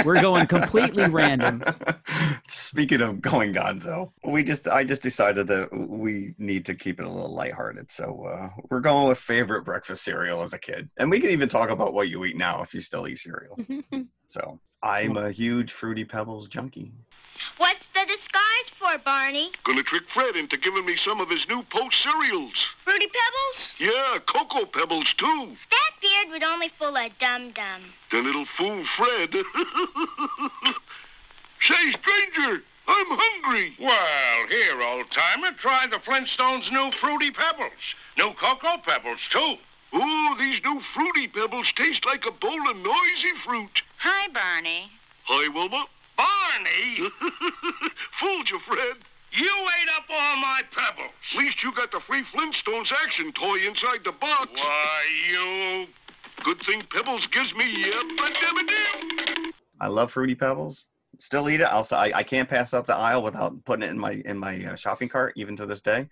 we're going completely random. Speaking of going gonzo, I just decided that we need to keep it a little lighthearted. So we're going with favorite breakfast cereal as a kid. And we can even talk about what you eat now if you still eat cereal. So I'm a huge Fruity Pebbles junkie. What's the disguise for, Barney? Gonna trick Fred into giving me some of his new Post cereals. Fruity Pebbles? Yeah, Cocoa Pebbles, too. That beard was only full of dum-dum. Then it'll fool Fred. Say, stranger, I'm hungry. Well, here, old-timer, try the Flintstones' new Fruity Pebbles. New Cocoa Pebbles, too. Oh, these new Fruity Pebbles taste like a bowl of noisy fruit. Hi, Barney. Hi, Wilma. Barney? Fooled you, Fred. You ate up all my pebbles. At least you got the free Flintstones action toy inside the box. Why, you... Good thing Pebbles gives me yabba-dabba-doo. I love Fruity Pebbles. Still eat it. I can't pass up the aisle without putting it in my shopping cart, even to this day.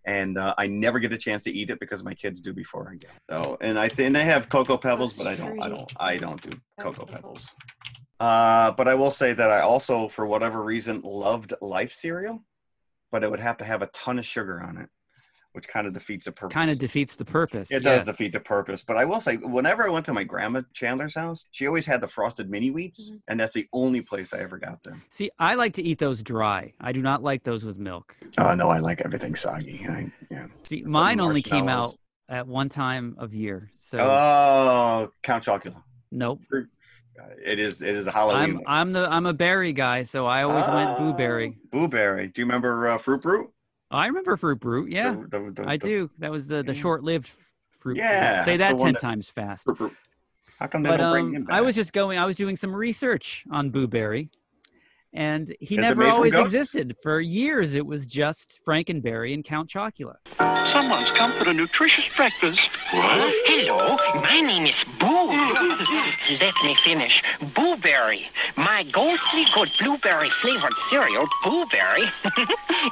And I never get a chance to eat it because my kids do before I get it. So, and I think they have Cocoa Pebbles, but I don't do Cocoa Pebbles. But I will say that I also, for whatever reason, loved Life cereal, but it would have to have a ton of sugar on it, which kind of defeats the purpose. It does defeat the purpose. But I will say, whenever I went to my grandma Chandler's house, she always had the frosted mini wheats, and that's the only place I ever got them. See, I like to eat those dry. I do not like those with milk. Oh, no, I like everything soggy. See, mine only came out at one time of year. So. Oh, Count Chocula. Nope. It is a Halloween. I'm a berry guy, so I always went Boo Berry. Boo Berry. Do you remember Fruit Brute? I remember Fruit Brute. Yeah, I do. That was the short-lived Fruit Brute. Say that 10 times fast. Fruit Brute. How come they don't bring him back? I was doing some research on Boo Berry, and he never always existed. For years, it was just Frankenberry and Count Chocula. Someone's come for a nutritious breakfast. What? Hello, my name is Boo. Let me finish. Boo Berry. My ghostly good blueberry flavored cereal, Boo Berry,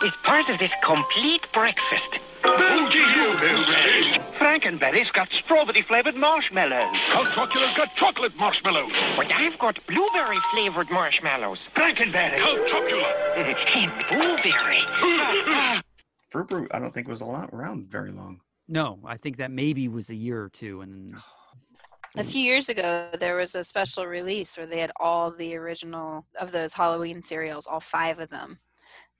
is part of this complete breakfast. Boo to you, Boo Berry. Frankenberry's got strawberry-flavored marshmallows. Count Chocula's got chocolate marshmallows. But I've got blueberry-flavored marshmallows. Frankenberry. Count Chocula. And Boo Berry. Fruit Brute, I don't think was around very long. No, I think that maybe was a year or two. And a few years ago, there was a special release where they had all the original of those Halloween cereals, all 5 of them.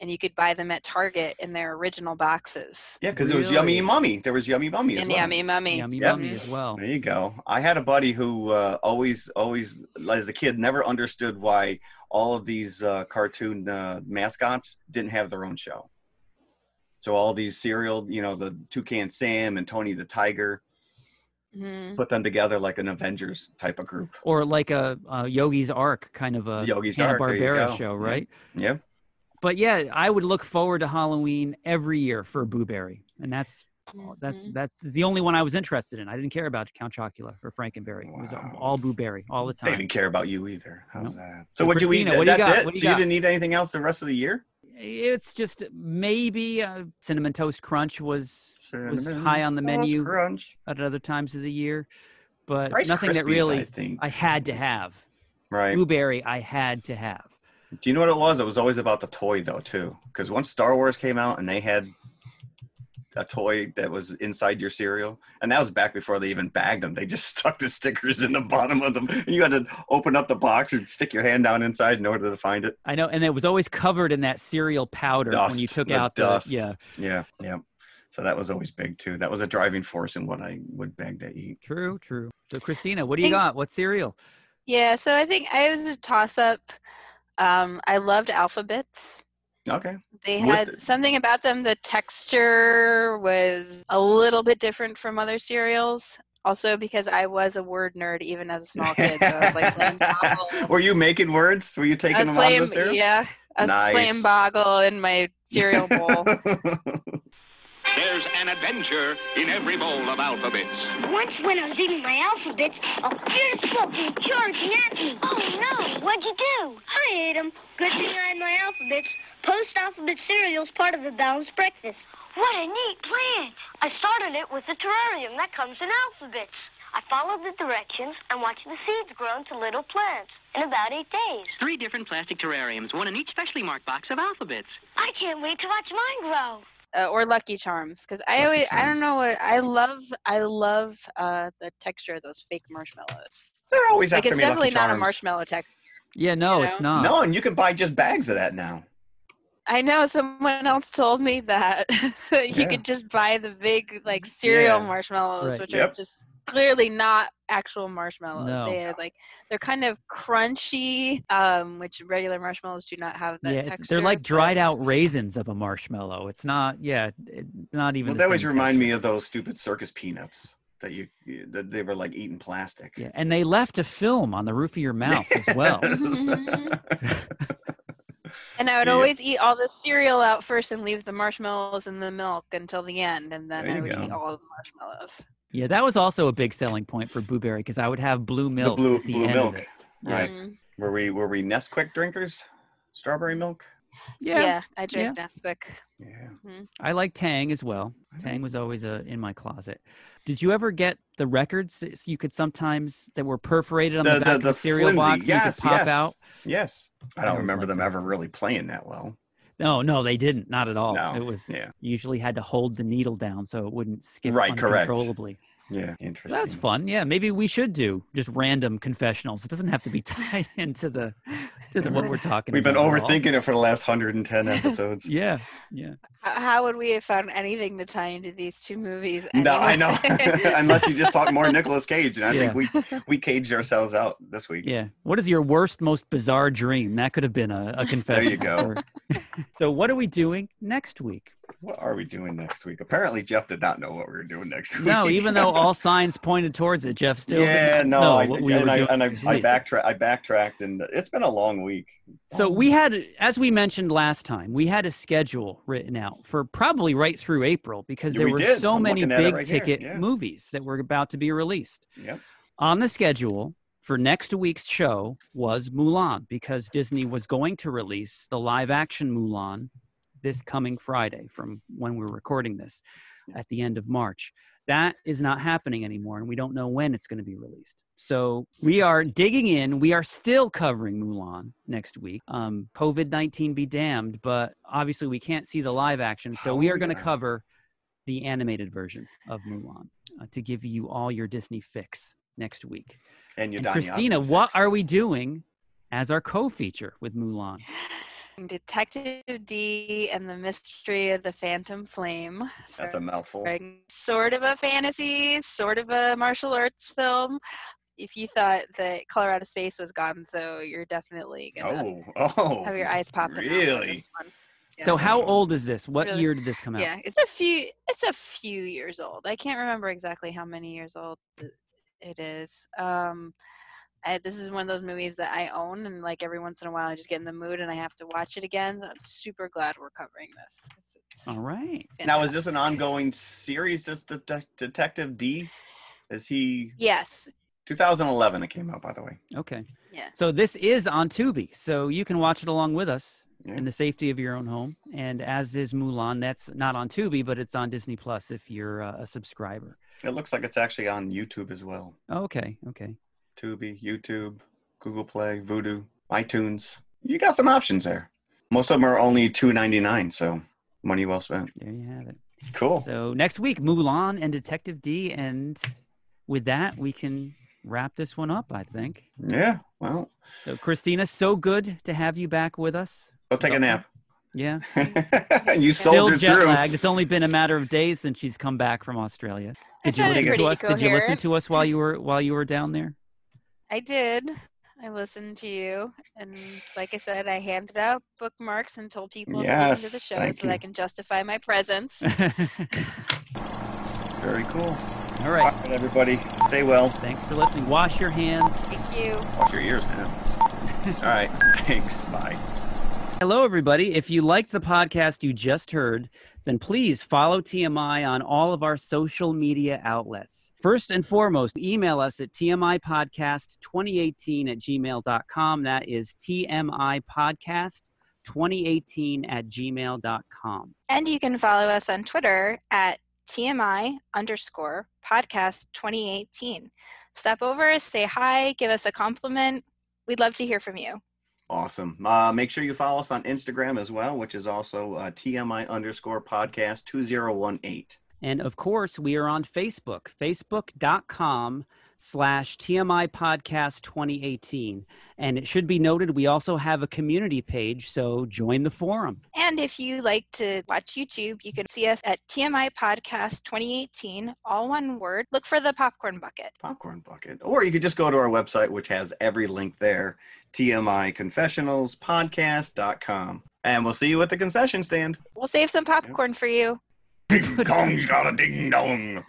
And you could buy them at Target in their original boxes. Yeah, because it was Yummy Mummy. There was Yummy Mummy as well. Yummy Mummy. Yummy Mummy as well. There you go. I had a buddy who always, as a kid, never understood why all of these cartoon mascots didn't have their own show. So all these cereal, the Toucan Sam and Tony the Tiger, put them together like an Avengers type of group. Or like a Yogi's Ark, kind of a Hanna-Barbera show, right? Yeah. But yeah, I would look forward to Halloween every year for Boo Berry, and that's the only one I was interested in. I didn't care about Count Chocula or Frankenberry. It was all Boo Berry all the time. They didn't care about you either. How's that? So what'd you eat? That's it? So you didn't eat anything else the rest of the year? It's just maybe Cinnamon Toast Crunch was high on the menu at other times of the year, but Rice nothing Krispies, that really I had to have. Right. Boo Berry, I had to have. Do you know what it was? It was always about the toy, though, too. Because once Star Wars came out and they had a toy that was inside your cereal, and that was back before they even bagged them. They just stuck the stickers in the bottom of them. And you had to open up the box and stick your hand down inside in order to find it. I know, and it was always covered in that cereal powder when you took out dust. Yeah. So that was always big, too. That was a driving force in what I would beg to eat. True. So, Christina, what do you got? What cereal? Yeah, so I think I was a toss-up. I loved Alphabets. Okay. They had something about them. The texture was a little bit different from other cereals. Also, because I was a word nerd even as a small kid, so I was like playing Boggle. Were you making words? Were you taking them out of the cereal? Yeah, I was playing Boggle in my cereal bowl. There's an adventure in every bowl of Alphabets. Once when I was eating my Alphabets, a fierce-looking charging at me. Oh, no. What'd you do? I ate them. Good thing I had my Alphabets. Post-alphabet cereal's part of a balanced breakfast. What a neat plan. I started it with the terrarium that comes in Alphabets. I followed the directions and watched the seeds grow into little plants in about 8 days. 3 different plastic terrariums, one in each specially marked box of Alphabets. I can't wait to watch mine grow. Or Lucky Charms, because I don't know what I love the texture of those fake marshmallows. They're always after it's me, definitely Lucky not Charms. a marshmallow texture. Yeah, no, it's not. No, and you can buy just bags of that now. I know someone else told me that you could just buy the big cereal marshmallows, which are just clearly not actual marshmallows. No. They're kind of crunchy, which regular marshmallows do not have that texture. They're like dried out raisins of a marshmallow. It's not, not even. Well, they always remind me of those stupid circus peanuts that they were like eating plastic. Yeah, and they left a film on the roof of your mouth as well. And I would always eat all the cereal out first and leave the marshmallows and the milk until the end, and then I would eat all of the marshmallows. Yeah, that was also a big selling point for Boo Berry because I would have blue milk. The blue milk, right? Were we Nesquik drinkers? Strawberry milk? Yeah, I drink Nesquik. Yeah. Mm-hmm. I like Tang as well. Tang was always in my closet. Did you ever get the records that you could sometimes that were perforated on the back of the cereal flimsy box? Yes, and you could pop out. Yes. I don't remember them ever really playing that well. No, they didn't. Not at all. No. It was usually had to hold the needle down so it wouldn't skip uncontrollably. Yeah, interesting. That's fun. Yeah, maybe we should do just random confessionals. It doesn't have to be tied into the what we're talking We've about. We've been overthinking it for the last 110 episodes. Yeah. How would we have found anything to tie into these two movies? Anyway? No, I know. Unless you just talk more Nicolas Cage, and I think we caged ourselves out this week. Yeah. What is your worst, most bizarre dream? That could have been a confession. There you go. So what are we doing next week? What are we doing next week? Apparently, Jeff did not know what we were doing next week. No, even though all signs pointed towards it, Jeff still didn't know what we were doing. I backtracked, and it's been a long week. So we had, as we mentioned last time, we had a schedule written out for probably right through April because there were so many big ticket movies that were about to be released. Yep. On the schedule for next week's show was Mulan because Disney was going to release the live action Mulan this coming Friday from when we're recording this at the end of March. That is not happening anymore, and we don't know when it's going to be released. So we are digging in. We are still covering Mulan next week. COVID-19 be damned, but obviously we can't see the live action, so we are going to cover the animated version of Mulan to give you all your Disney fix next week. And Christina, what are we doing as our co-feature with Mulan? Detective D and the Mystery of the Phantom Flame. That's a mouthful. Sort of a fantasy, sort of a martial arts film. If you thought that Color Out of Space was Gonzo, you're definitely gonna have your eyes popping out on this one. Yeah. So how old is this? What year did this come out? Yeah, it's a few years old. I can't remember exactly how many years old it is. This is one of those movies that I own, and like every once in a while I just get in the mood and I have to watch it again. I'm super glad we're covering this. All right. Fantastic. Now, is this an ongoing series, this Detective D? Is he? Yes. 2011 it came out, by the way. Okay. Yeah. So this is on Tubi, so you can watch it along with us in the safety of your own home. And as is Mulan, that's not on Tubi, but it's on Disney Plus if you're a subscriber. It looks like it's actually on YouTube as well. Okay. Tubi, YouTube, Google Play, Vudu, iTunes. You got some options there. Most of them are only $2.99, so money well spent. There you have it. Cool. So next week, Mulan and Detective D, and with that, we can wrap this one up, I think. Yeah, well. So Christina, so good to have you back with us. Go take a nap. Yeah. You Still soldiered jet through. lagged. It's only been a matter of days since she's come back from Australia. Did you listen to us? Did you listen to us while you were down there? I did. I listened to you, and like I said, I handed out bookmarks and told people to listen to the show so that I can justify my presence. Very cool. All right, everybody, stay well. Thanks for listening. Wash your hands. Thank you. Wash your ears now. All right, thanks. Bye. Hello, everybody. If you liked the podcast you just heard, then please follow TMI on all of our social media outlets. First and foremost, email us at tmipodcast2018@gmail.com. That is tmipodcast2018@gmail.com. And you can follow us on Twitter at TMI_podcast2018. Stop over, say hi, give us a compliment. We'd love to hear from you. Awesome. Make sure you follow us on Instagram as well, which is also TMI_podcast2018. And of course, we are on Facebook, facebook.com/TMI Podcast 2018. And it should be noted, we also have a community page, so join the forum. And if you like to watch YouTube, you can see us at TMI Podcast 2018, all one word. Look for the popcorn bucket. Popcorn bucket. Or you could just go to our website, which has every link there, TMIConfessionalspodcast.com. And we'll see you at the concession stand. We'll save some popcorn for you. Ding dong's got a ding dong.